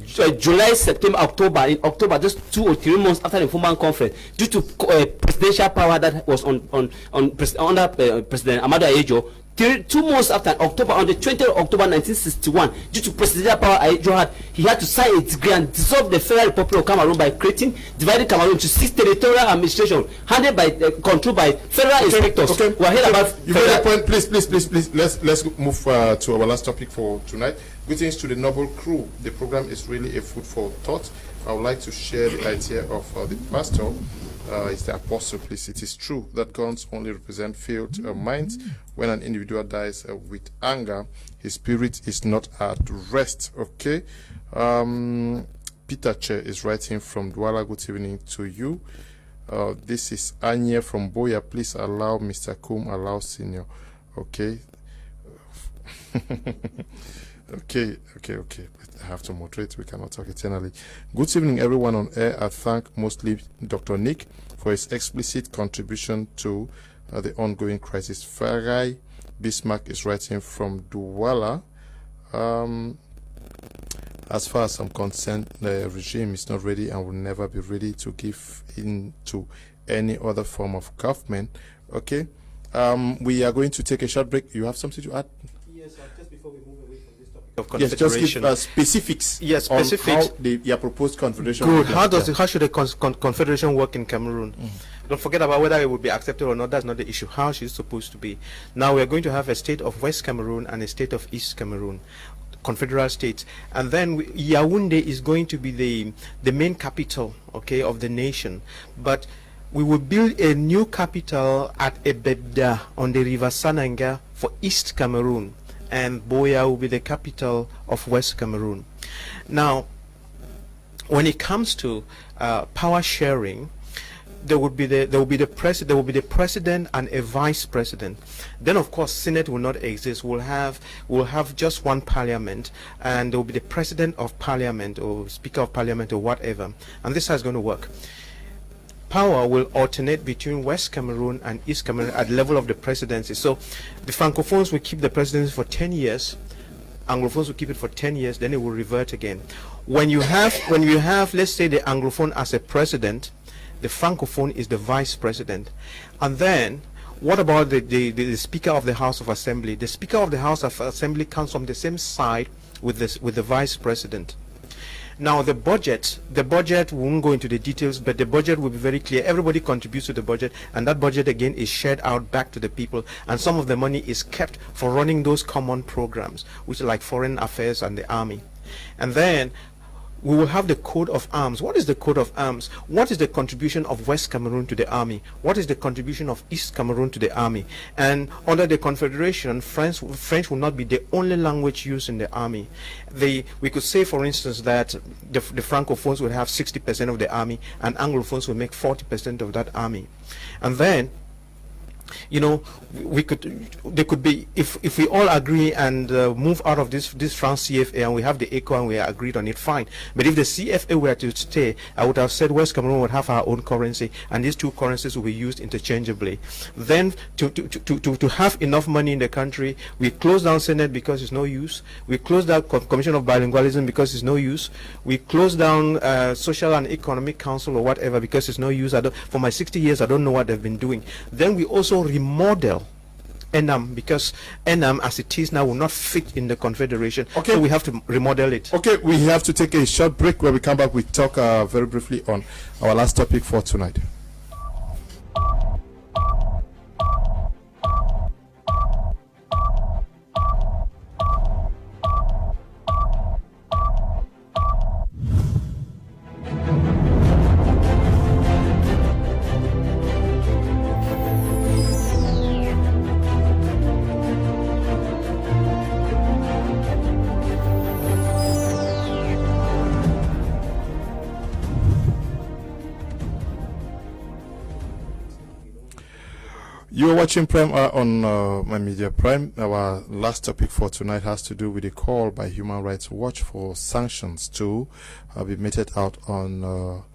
Speaker 2: July, September, October. In October, just 2 or 3 months after the Fumban conference, due to presidential power that was under President Amadu Ayejo. 2 months after October, on the 20th of October 1961, due to presidential power Ayejo had, he had to sign a decree and dissolve the Federal Republic of Cameroon by dividing Cameroon into 6 territorial administration handed by controlled by federal inspectors.
Speaker 1: Okay.
Speaker 2: We're here about
Speaker 1: you made a point. Please. Let's move to our last topic for tonight. Greetings to the noble crew. The program is really a food for thought. I would like to share the idea of the pastor. It's the apostle, please. It is true that guns only represent failed minds. When an individual dies with anger, his spirit is not at rest. Okay. Peter Che is writing from Douala. Good evening to you. This is Anya from Boya. Please allow Mr. Kum allow senior. Okay. Okay. I have to moderate. We cannot talk eternally. Good evening, everyone on air. I thank mostly Dr. Nick for his explicit contribution to the ongoing crisis. Farai Bismarck is writing from Douala. As far as I'm concerned, the regime is not ready and will never be ready to give in to any other form of government. Okay. We are going to take a short break. You have something to add?
Speaker 3: Yes, just before we move away from this topic of
Speaker 1: Yes,
Speaker 3: confederation.
Speaker 1: just give specifics.
Speaker 3: Yes,
Speaker 1: on
Speaker 3: specifics.
Speaker 1: how your proposed confederation.
Speaker 3: Good.
Speaker 1: works.
Speaker 3: How should a confederation work in Cameroon? Don't forget about whether it would be accepted or not. That's not the issue. How is it supposed to be? Now we are going to have a state of West Cameroon and a state of East Cameroon, confederal states, and then Yaoundé is going to be the main capital, okay, of the nation. But we will build a new capital at Ebebda on the river Sananga for East Cameroon, and Boya will be the capital of West Cameroon. Now, when it comes to power sharing, there will be the president and a vice president. Then of course Senate will not exist. We'll have just one parliament, and there will be the president of parliament or speaker of parliament or whatever. And this is how it's going to work. Power will alternate between West Cameroon and East Cameroon at the level of the presidency. So the Francophones will keep the presidency for 10 years. Anglophones will keep it for 10 years, then it will revert again. When you have, let's say, the Anglophone as a president, the Francophone is the vice president. And then, what about the Speaker of the House of Assembly? The Speaker of the House of Assembly comes from the same side with the vice president. Now the budget won't go into the details, but the budget will be very clear. Everybody contributes to the budget, and that budget again is shared out back to the people, and some of the money is kept for running those common programs, which are like foreign affairs and the army. And then we will have the code of arms. What is the code of arms? What is the contribution of West Cameroon to the army? What is the contribution of East Cameroon to the army? And under the Confederation, French will not be the only language used in the army. We could say, for instance, that the Francophones will have 60% of the army, and Anglophones will make 40% of that army. And then, you know, there could be, if we all agree and move out of this France CFA, and we have the ECO and we are agreed on it, fine. But if the CFA were to stay, I would have said West Cameroon would have our own currency, and these two currencies will be used interchangeably. Then to have enough money in the country, we close down Senate because it's no use. We close down Commission of Bilingualism because it's no use. We close down Social and Economic Council or whatever because it's no use. For my 60 years, I don't know what they've been doing. Then we also remodel ENAM, because ENAM as it is now will not fit in the Confederation. Okay. So we have to remodel it.
Speaker 1: Okay, we have to take a short break. Where we come back, we talk very briefly on our last topic for tonight. You are watching Prime Hour on My Media Prime. Our last topic for tonight has to do with a call by Human Rights Watch for sanctions to be meted out on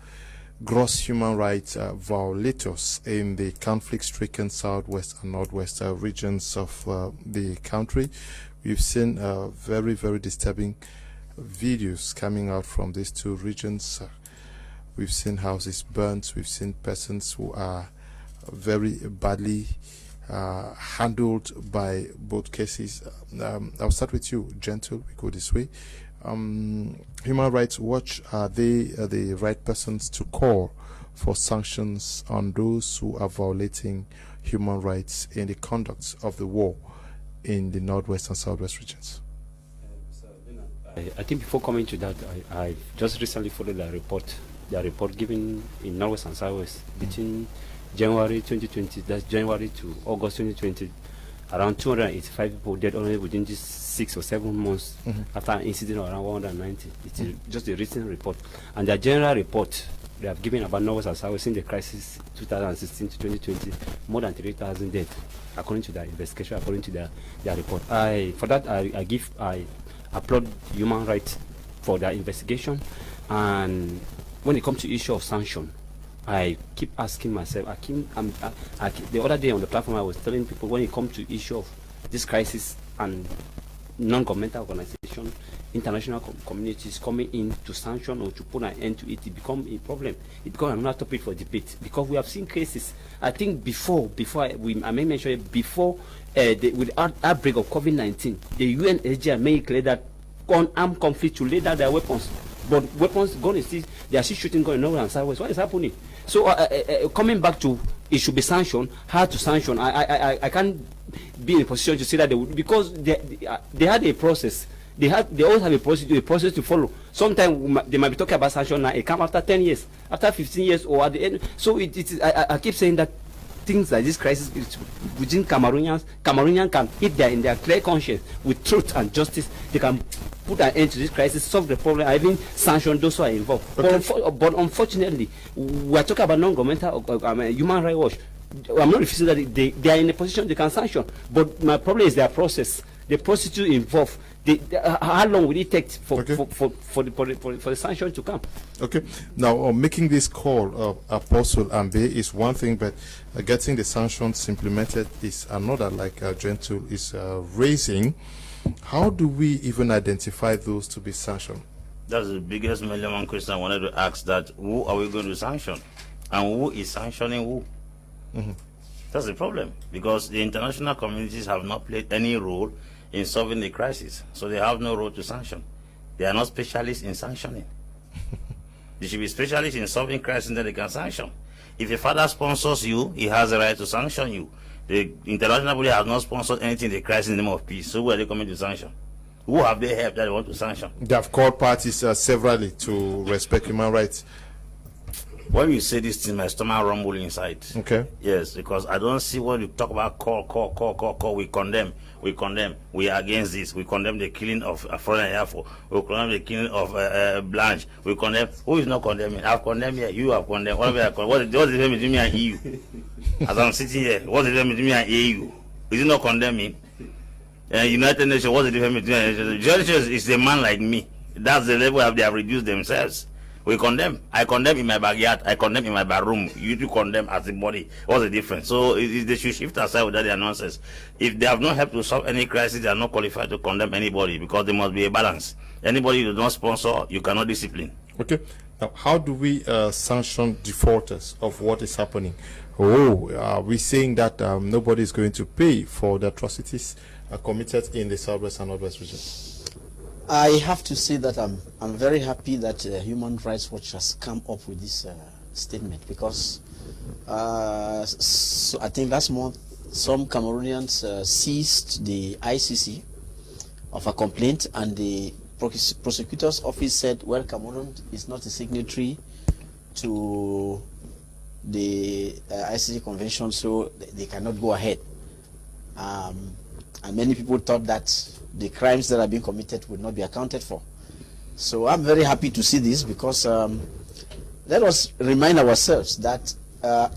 Speaker 1: gross human rights violators in the conflict-stricken southwest and northwest regions of the country. We've seen very, very disturbing videos coming out from these two regions. We've seen houses burnt. We've seen persons who are very badly handled by both cases. I'll start with you, Gentle. We go this way. Human Rights Watch, are they the right persons to call for sanctions on those who are violating human rights in the conduct of the war in the northwest and southwest regions?
Speaker 2: I think before coming to that, I just recently followed the report given in northwest and southwest between January 2020, that's January to August 2020, around 285 people dead only within just 6 or 7 months after an incident of around 190. It's just a recent report. And the general report they have given about northwest and southwest in the crisis 2016 to 2020, more than 3,000 dead, according to the investigation, according to their report. For that, I applaud human rights for their investigation. And when it comes to issue of sanction, I keep asking myself, the other day on the platform I was telling people, when it comes to issue of this crisis and non-governmental organization, international communities coming in to sanction or to put an end to it, it becomes a problem. It becomes another topic for debate, because we have seen cases. I think I may mention it, before with the outbreak of COVID-19, the UNHCR made it clear that on armed conflict to lay down their weapons. But weapons gone, they are still shooting going north and southwest. What is happening? So coming back to it should be sanctioned, how to sanction, I can't be in a position to say that because they had a process. They always have a process to follow. Sometimes they might be talking about sanction now. It comes after 10 years, after 15 years, or at the end. So I keep saying that things like this crisis within Cameroonians can, if they are in their clear conscience with truth and justice, they can put an end to this crisis, solve the problem, and even sanction those who are involved. Okay. But unfortunately, we are talking about non-governmental Human Rights Watch. I'm not refusing that they are in a position they can sanction, but my problem is their process. The procedure involved. How long will it take for the sanction to come?
Speaker 1: Okay. Now, making this call, Apostle Ambe, is one thing, but getting the sanctions implemented is another, like Gentle is raising. How do we even identify those to be sanctioned?
Speaker 4: That's the biggest million question I wanted to ask, that who are we going to sanction? And who is sanctioning who? That's the problem, because the international communities have not played any role in solving the crisis, so they have no role to sanction. They are not specialists in sanctioning. They should be specialists in solving crisis, and then they can sanction. If a father sponsors you, he has the right to sanction you. The international body has not sponsored anything in the crisis in the name of peace, so who are they coming to sanction? Who have they helped that they want to sanction?
Speaker 1: They have called parties severally to respect human rights.
Speaker 4: When you say this thing, my stomach rumble inside.
Speaker 1: Okay.
Speaker 4: Yes, because I don't see what you talk about. Call. We condemn. We are against this. We condemn the killing of Foreign Air Force. We condemn the killing of Blanche. We condemn. Who is not condemning? I've condemned here. You have condemned. What's the difference between me and EU? As I'm sitting here, what's the difference between me and EU? Is it not condemning? United Nations, what's the difference between the United Nations? Is a man like me. That's the level they have reduced themselves. We condemn. I condemn in my backyard. I condemn in my bedroom. You do condemn as a body. What's the difference? So they should shift aside with that nonsense. If they have not helped to solve any crisis, they are not qualified to condemn anybody, because there must be a balance. Anybody you do not sponsor, you cannot discipline.
Speaker 1: Okay. Now, how do we sanction defaulters of what is happening? Are we saying that nobody is going to pay for the atrocities committed in the southwest and northwest regions?
Speaker 5: I have to say that I'm very happy that Human Rights Watch has come up with this statement, because so I think last month some Cameroonians seized the ICC of a complaint, and the prosecutor's office said, well, Cameroon is not a signatory to the ICC convention, so they cannot go ahead. And many people thought that the crimes that are being committed would not be accounted for. So I'm very happy to see this, because let us remind ourselves that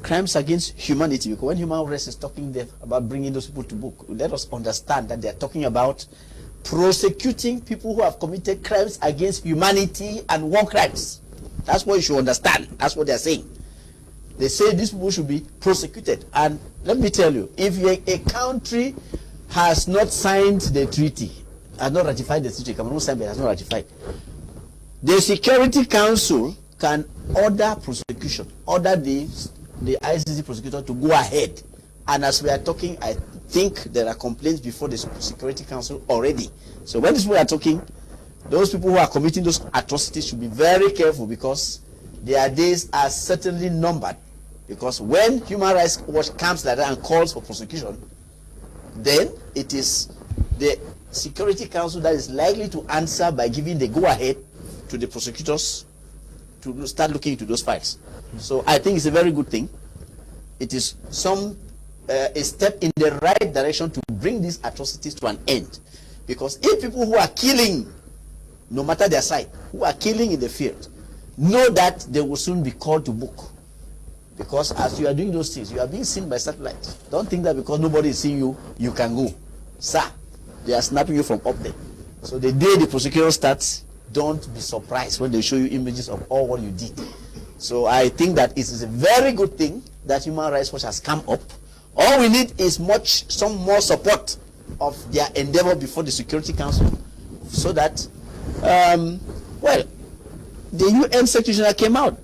Speaker 5: crimes against humanity, because when human rights is talking there about bringing those people to book, let us understand that they are talking about prosecuting people who have committed crimes against humanity and war crimes. That's what you should understand. That's what they are saying. They say these people should be prosecuted. And let me tell you, if a country has not signed the treaty, has not ratified the treaty, Cameroon signed but has not ratified, the Security Council can order prosecution, order the ICC prosecutor to go ahead. And as we are talking, I think there are complaints before the Security Council already. So when these people are talking, those people who are committing those atrocities should be very careful, because their days are certainly numbered. Because when Human Rights Watch comes like that and calls for prosecution, then it is the Security Council that is likely to answer by giving the go-ahead to the prosecutors to start looking into those files. So I think it's a very good thing. It is a step in the right direction to bring these atrocities to an end. Because if people who are killing, no matter their side, who are killing in the field, know that they will soon be called to book. Because as you are doing those things, you are being seen by satellite. Don't think that because nobody is seeing you, you can go. Sir, they are snapping you from up there. So the day the prosecution starts, don't be surprised when they show you images of all what you did. So I think that it is a very good thing that Human Rights Watch has come up. All we need is some more support of their endeavor before the Security Council, so that, well, the UN Secretary General came out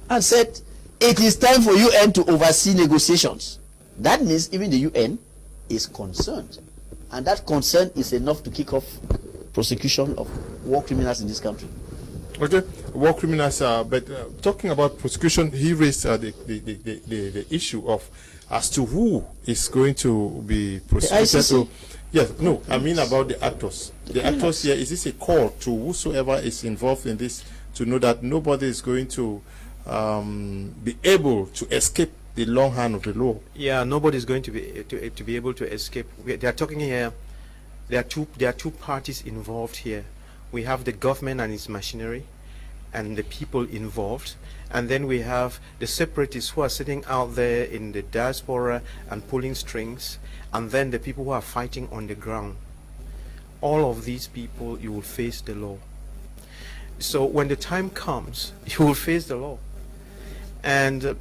Speaker 5: and said, it is time for UN to oversee negotiations. That means even the UN is concerned. And that concern is enough to kick off prosecution of war criminals in this country.
Speaker 1: Okay, war criminals, but talking about prosecution, he raised the issue of as to who is going to be prosecuted. So, yes, no, I mean about the actors. The actors here, is this a call to whosoever is involved in this to know that nobody is going to be able to escape the long hand of the law?
Speaker 3: Yeah, nobody is going to be able to escape. They are talking here. There are two parties involved here. We have the government and its machinery, and the people involved, and then we have the separatists who are sitting out there in the diaspora and pulling strings, and then the people who are fighting on the ground. All of these people, you will face the law. So when the time comes, you will face the law. And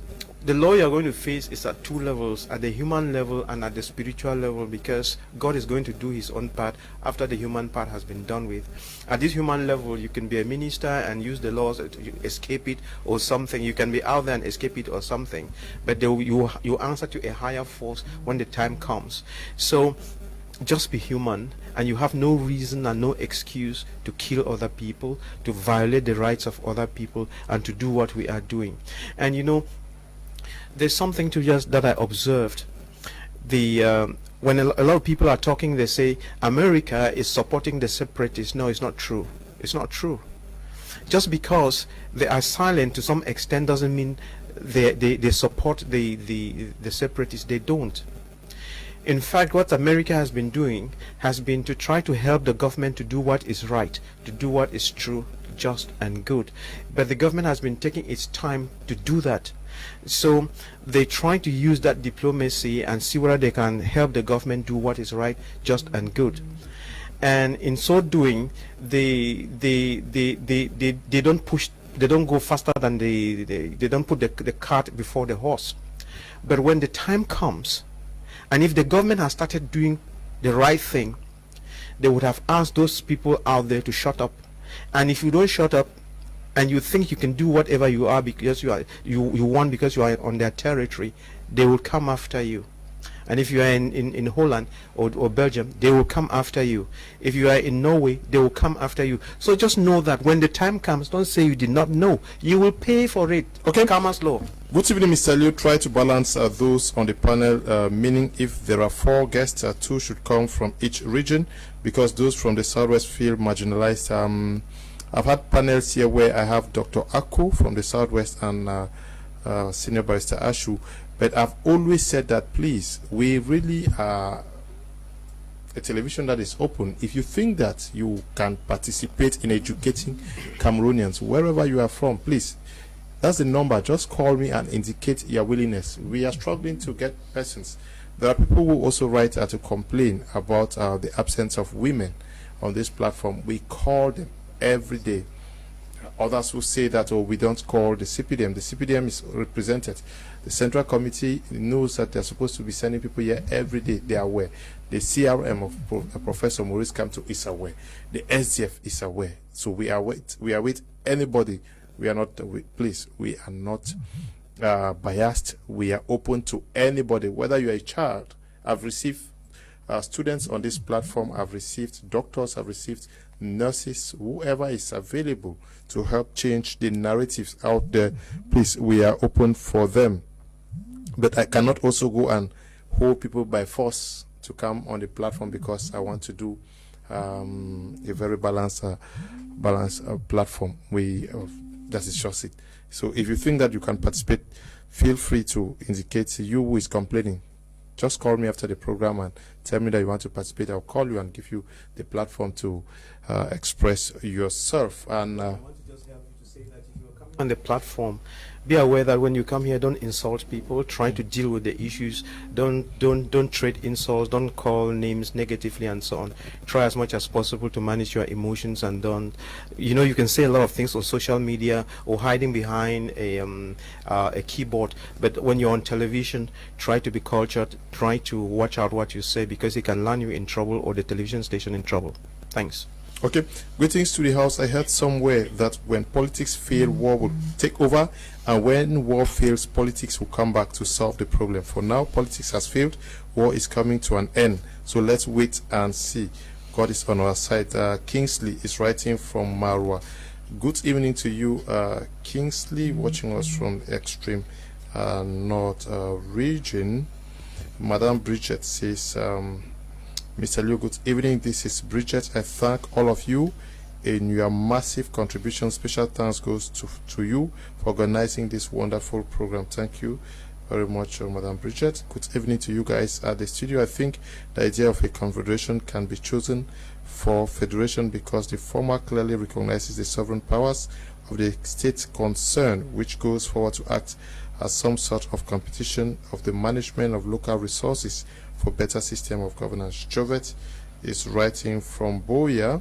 Speaker 3: the law you are going to face is at two levels, at the human level and at the spiritual level, because God is going to do his own part after the human part has been done with. At this human level, you can be a minister and use the laws to escape it or something. You can be out there and escape it or something. But you answer to a higher force when the time comes. So just be human, and you have no reason and no excuse to kill other people, to violate the rights of other people, and to do what we are doing. And you know, there's something to just that I observed. When a lot of people are talking, they say America is supporting the separatists. No, it's not true. It's not true. Just because they are silent to some extent doesn't mean they support the separatists. They don't. In fact, what America has been doing has been to try to help the government to do what is right, to do what is true, just and good. But the government has been taking its time to do that. So they try to use that diplomacy and see whether they can help the government do what is right, just and good. And in so doing, they don't push, they don't go faster than they don't put the cart before the horse. But when the time comes, and if the government has started doing the right thing, they would have asked those people out there to shut up. And if you don't shut up, and you think you can do whatever you are because you want because you are on their territory, they will come after you. And if you are in Holland or Belgium, they will come after you. If you are in Norway, they will come after you. So just know that when the time comes, don't say you did not know. You will pay for it. Okay, Kamer's law.
Speaker 1: Good evening, Mr. Liu. Try to balance those on the panel, meaning if there are 4 guests, 2 should come from each region, because those from the Southwest feel marginalized. I've had panels here where I have Dr. Aku from the Southwest and Senior Barrister Ashu, but I've always said that, please, we really are a television that is open. If you think that you can participate in educating Cameroonians, wherever you are from, please, That's the number. Just call me and indicate your willingness. We are struggling to get persons. There are people who also write to complain about the absence of women on this platform. We call them every day. Others who say that, oh, we don't call the CPDM. The CPDM is represented. The Central Committee knows that they're supposed to be sending people here every day. They are aware. The CRM of Professor Maurice Kamto is aware. The SDF is aware. So we are with anybody. We are not, please, we are not biased. We are open to anybody, whether you are a child. I've received students on this platform. I've received doctors. I've received nurses. Whoever is available to help change the narratives out there, please, we are open for them. But I cannot also go and hold people by force to come on the platform, because I want to do a very balanced platform. That is just it. So if you think that you can participate, feel free to indicate. You who is complaining, just call me after the program and tell me that you want to participate. I'll call you and give you the platform to express yourself. And
Speaker 3: I want to just help you to say that if you are coming on the platform, be aware that when you come here, don't insult people. Try to deal with the issues. Don't trade insults. Don't call names negatively and so on. Try as much as possible to manage your emotions, and don't. You can say a lot of things on social media or hiding behind a keyboard. But when you're on television, try to be cultured. Try to watch out what you say, because it can land you in trouble or the television station in trouble. Thanks.
Speaker 1: Okay, greetings to the house. I heard somewhere that when politics fail, war will take over, and when war fails, politics will come back to solve the problem. For now, politics has failed. War is coming to an end. So let's wait and see. God is on our side. Kingsley is writing from Marwa. Good evening to you, Kingsley, watching us from the extreme north region. Madam Bridget says, Mr. Liu, good evening. This is Bridget. I thank all of you in your massive contribution. Special thanks goes to you for organizing this wonderful program. Thank you very much, Madam Bridget. Good evening to you guys at the studio. I think the idea of a confederation can be chosen for federation because the former clearly recognizes the sovereign powers of the state concerned, which goes forward to act as some sort of competition of the management of local resources for better system of governance. Jovet is writing from Boya.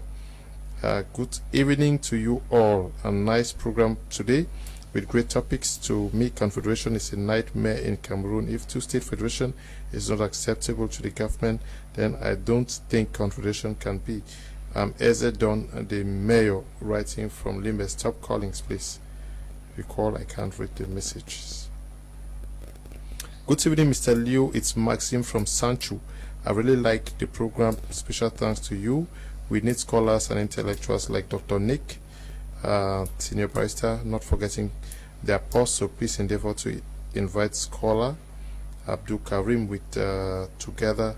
Speaker 1: Good evening to you all. A nice program today with great topics. To me, confederation is a nightmare in Cameroon. If two-state federation is not acceptable to the government, then I don't think confederation can be. Eze Don, the mayor, writing from Limbe. Stop calling, please. If you call, I can't read the messages. Good evening, Mr. Liu. It's Maxim from Sanchu. I really like the program. Special thanks to you. We need scholars and intellectuals like Dr. Nick, senior barrister, not forgetting the apostle. Please endeavor to invite scholar Abdul Karim with together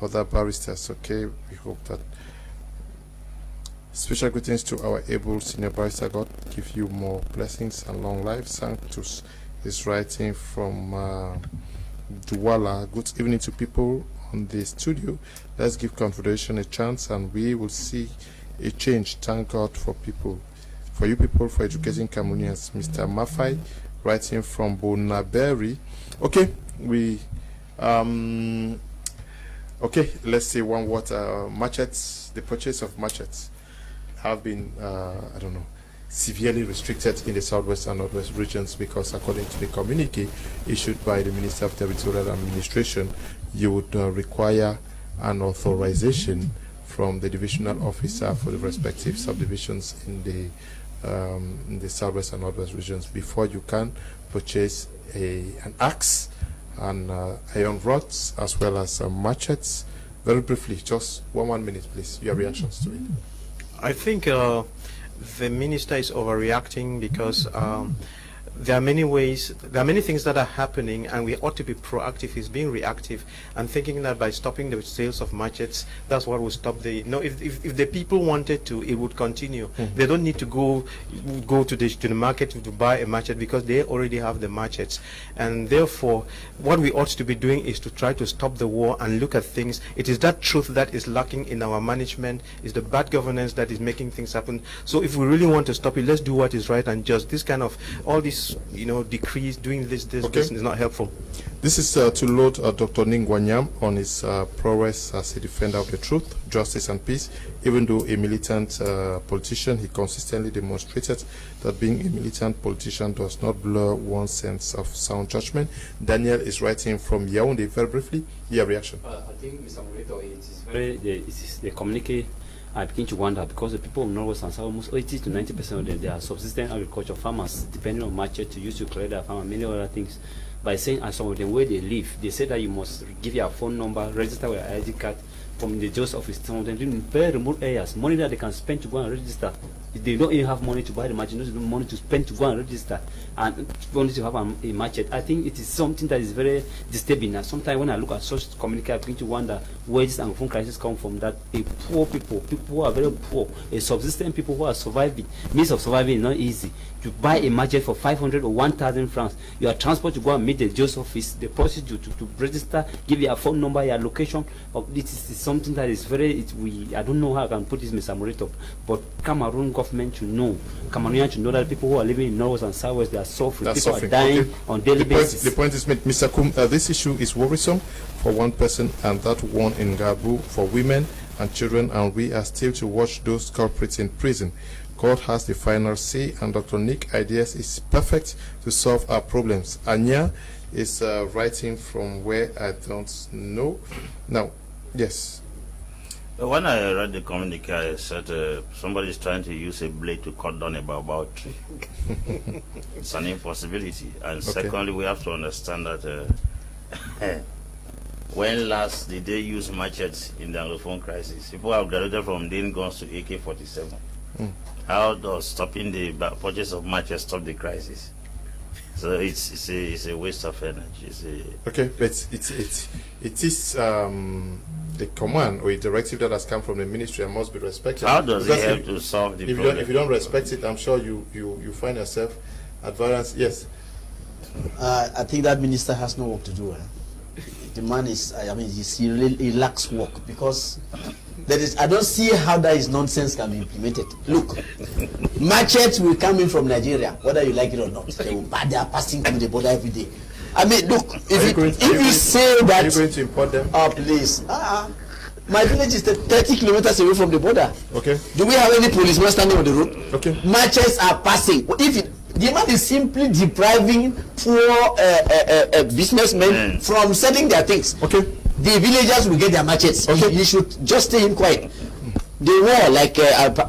Speaker 1: other barristers. Okay, we hope that. Special greetings to our able senior barrister. God give you more blessings and long life. Sanctus is writing from Douala. Good evening to people on the studio. Let's give Confederation a chance and we will see a change. Thank God for people, for you people, for educating Cameroonians. Mr. Mafai writing from Bonaberi. Okay, okay, let's say one word. Machetes, the purchase of machetes have been I don't know, severely restricted in the southwest and northwest regions, because according to the communique issued by the Minister of Territorial Administration, you would require an authorization from the divisional officer for the respective subdivisions in the southwest and northwest regions before you can purchase an axe and iron rods as well as machetes. Very briefly, just one minute please, your reactions to it.
Speaker 3: I think the minister is overreacting because there are many ways, there are many things that are happening, and we ought to be proactive. Is being reactive and thinking that by stopping the sales of machetes, that's what will stop the. No, if the people wanted to, it would continue. They don't need to go to the market to buy a machete, because they already have the machetes, and therefore, what we ought to be doing is to try to stop the war and look at things. It is that truth that is lacking in our management. Is the bad governance that is making things happen. So if we really want to stop it, let's do what is right and just. This kind of all this, decrees, doing this is not helpful.
Speaker 1: This is to load Dr. Ningwanyam on his prowess as a defender of the truth, justice, and peace. Even though a militant politician, he consistently demonstrated that being a militant politician does not blur one's sense of sound judgment. Daniel is writing from Yaoundé. Very briefly, your reaction.
Speaker 2: I think, Mr. Moreto, it is very the communicate. I begin to wonder, because the people of Northwest and South, almost 80 to 90% of them, they are subsistence agriculture farmers, depending on market to use to clear their farm and many other things. By saying, and some of them where they live, they say that you must give your phone number, register with your ID card from the just office. Some of them in very remote areas, money that they can spend to go and register. If they don't even have money to buy the machete, they don't have money to spend to go and register, and only to have a machete. I think it is something that is very disturbing. And sometimes when I look at such communication, I begin to wonder where this Anglophone crisis come from. That a poor people who are very poor, a subsistent people who are surviving, means of surviving is not easy. You buy a machete for 500 or 1,000 francs. You are transported to go and meet the just office, the procedure to register, give your phone number, your location. This is something that is very. I don't know how I can put this, Mr. Morito, but Cameroon government to know, Cameroonians to know that people who are living in North and South, they are suffering. People are dying on daily basis.
Speaker 1: The point is made, Mr. Kum. This issue is worrisome for one person, and that one in Gabu for women and children, and we are still to watch those culprits in prison. God has the final say, and Dr. Nick Ideas is perfect to solve our problems. Anya is writing from where I don't know. Now, yes.
Speaker 4: When I read the communique, I said somebody is trying to use a blade to cut down a baobab tree. It's an impossibility. And secondly, we have to understand that when last did they use machetes in the Anglophone crisis? People have graduated from Dane guns to AK-47. How does stopping the purchase of machetes stop the crisis? So it's a waste of energy.
Speaker 1: Okay, but it is the command or a directive that has come from the ministry and must be respected.
Speaker 4: How does it help to solve the problem?
Speaker 1: If you don't respect it, I'm sure you find yourself at variance. Yes.
Speaker 5: I think that minister has no work to do. The man is, he lacks work, because I don't see how that is nonsense can be implemented. Look, machetes will come in from Nigeria, whether you like it or not. They are passing through the border every day. I mean, look, if you say that,
Speaker 1: are you going to import them?
Speaker 5: Oh, please. My village is 30 kilometers away from the border.
Speaker 1: Okay.
Speaker 5: Do we have any policemen standing on the road?
Speaker 1: Okay.
Speaker 5: Machetes are passing. The man is simply depriving poor businessmen from selling their things.
Speaker 1: Okay.
Speaker 5: The villagers will get their machetes.
Speaker 1: Okay.
Speaker 5: You should just stay in quiet. The war, like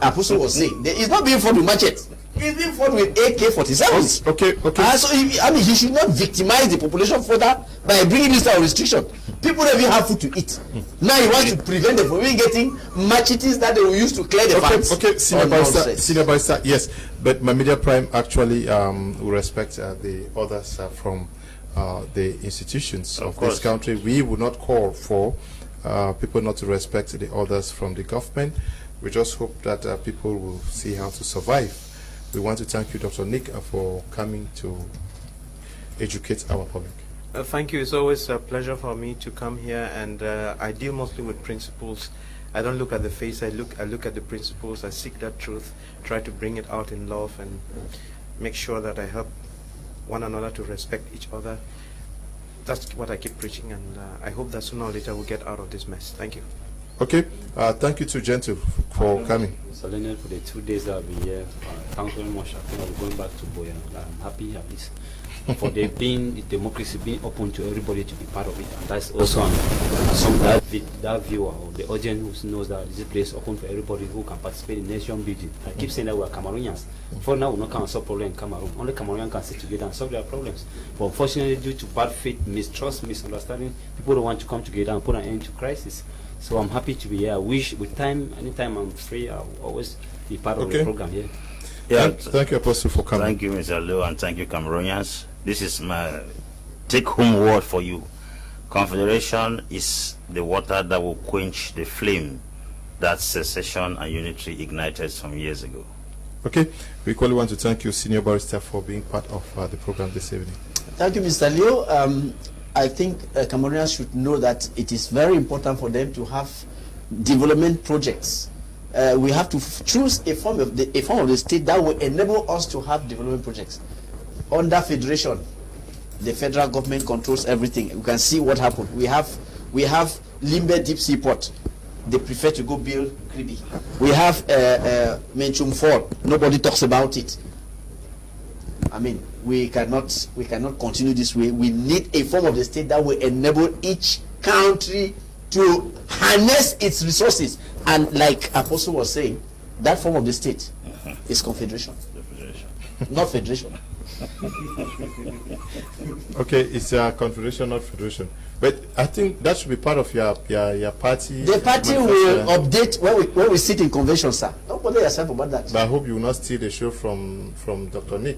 Speaker 5: Apostle was saying, it's not being fought with machetes. It's being fought with AK-47s.
Speaker 1: Okay.
Speaker 5: So he should not victimize the population further by bringing this type of restriction. People don't even have food to eat. Now he wants to prevent them from even getting machetes that they will use to clear the farms.
Speaker 1: Okay, Senior Barrister, yes. But my media prime actually will respect the others from the institutions of this country. We would not call for people not to respect the others from the government. We just hope that people will see how to survive. We want to thank you, Dr. Nick, for coming to educate our public.
Speaker 3: Thank you. It's always a pleasure for me to come here, and I deal mostly with principles. I don't look at the face. I look at the principles. I seek that truth, try to bring it out in love, and make sure that I help one another to respect each other. That's what I keep preaching, and I hope that sooner or later we'll get out of this mess. Thank you.
Speaker 1: Okay. Thank you to Gentle for coming.
Speaker 2: So Leonard, for the 2 days that I've been here, thanks very much. I think I'll be going back to Boyan. I'm happy at least for the democracy being open to everybody to be part of it, and that's also that viewer or the audience who knows that this place is open for everybody who can participate in nation building. I keep saying that we are Cameroonians. For now, we not can solve problems in Cameroon. Only Cameroonians can sit together and solve their problems. But unfortunately, due to bad faith, mistrust, misunderstanding, people don't want to come together and put an end to crisis. So I'm happy to be here. I wish with time, anytime I'm free, I'll always be part of the program here.
Speaker 4: Yeah,
Speaker 1: thank you, Apostle, for coming.
Speaker 4: Thank you, Mr. Leo, and thank you, Cameroonians. This is my take-home word for you. Confederation is the water that will quench the flame that secession and unity ignited some years ago.
Speaker 1: Okay, we equally want to thank you, Senior Barrister, for being part of the program this evening.
Speaker 5: Thank you, Mr. Leo. I think Cameroonians should know that it is very important for them to have development projects. We have to choose a form of the state that will enable us to have development projects. Under federation, the federal government controls everything. You can see what happened. We have Limbe Deep Sea Port. They prefer to go build Kribi. We have Menchum Ford. Nobody talks about it. I mean, we cannot continue this way. We need a form of the state that will enable each country to harness its resources. And like Apostle was saying, that form of the state is confederation, not federation.
Speaker 1: Okay, it's a confederation, not federation. But I think that should be part of your party.
Speaker 5: The party will update when we sit in convention, sir. Don't bother yourself about that.
Speaker 1: But I hope you will not steal the show from Dr. Nick.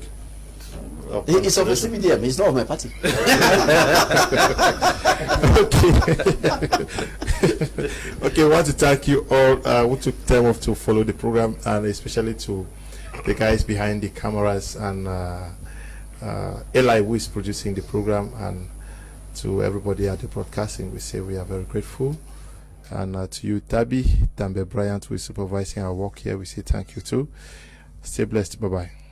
Speaker 5: It's of the CPDM. It's not of my party.
Speaker 1: Okay, I want to thank you all who took time off to follow the program, and especially to the guys behind the cameras, and Eli, who is producing the program, and to everybody at the broadcasting. We say we are very grateful. And to you, Tambe Bryant, who is supervising our work here, we say thank you too. Stay blessed. Bye-bye.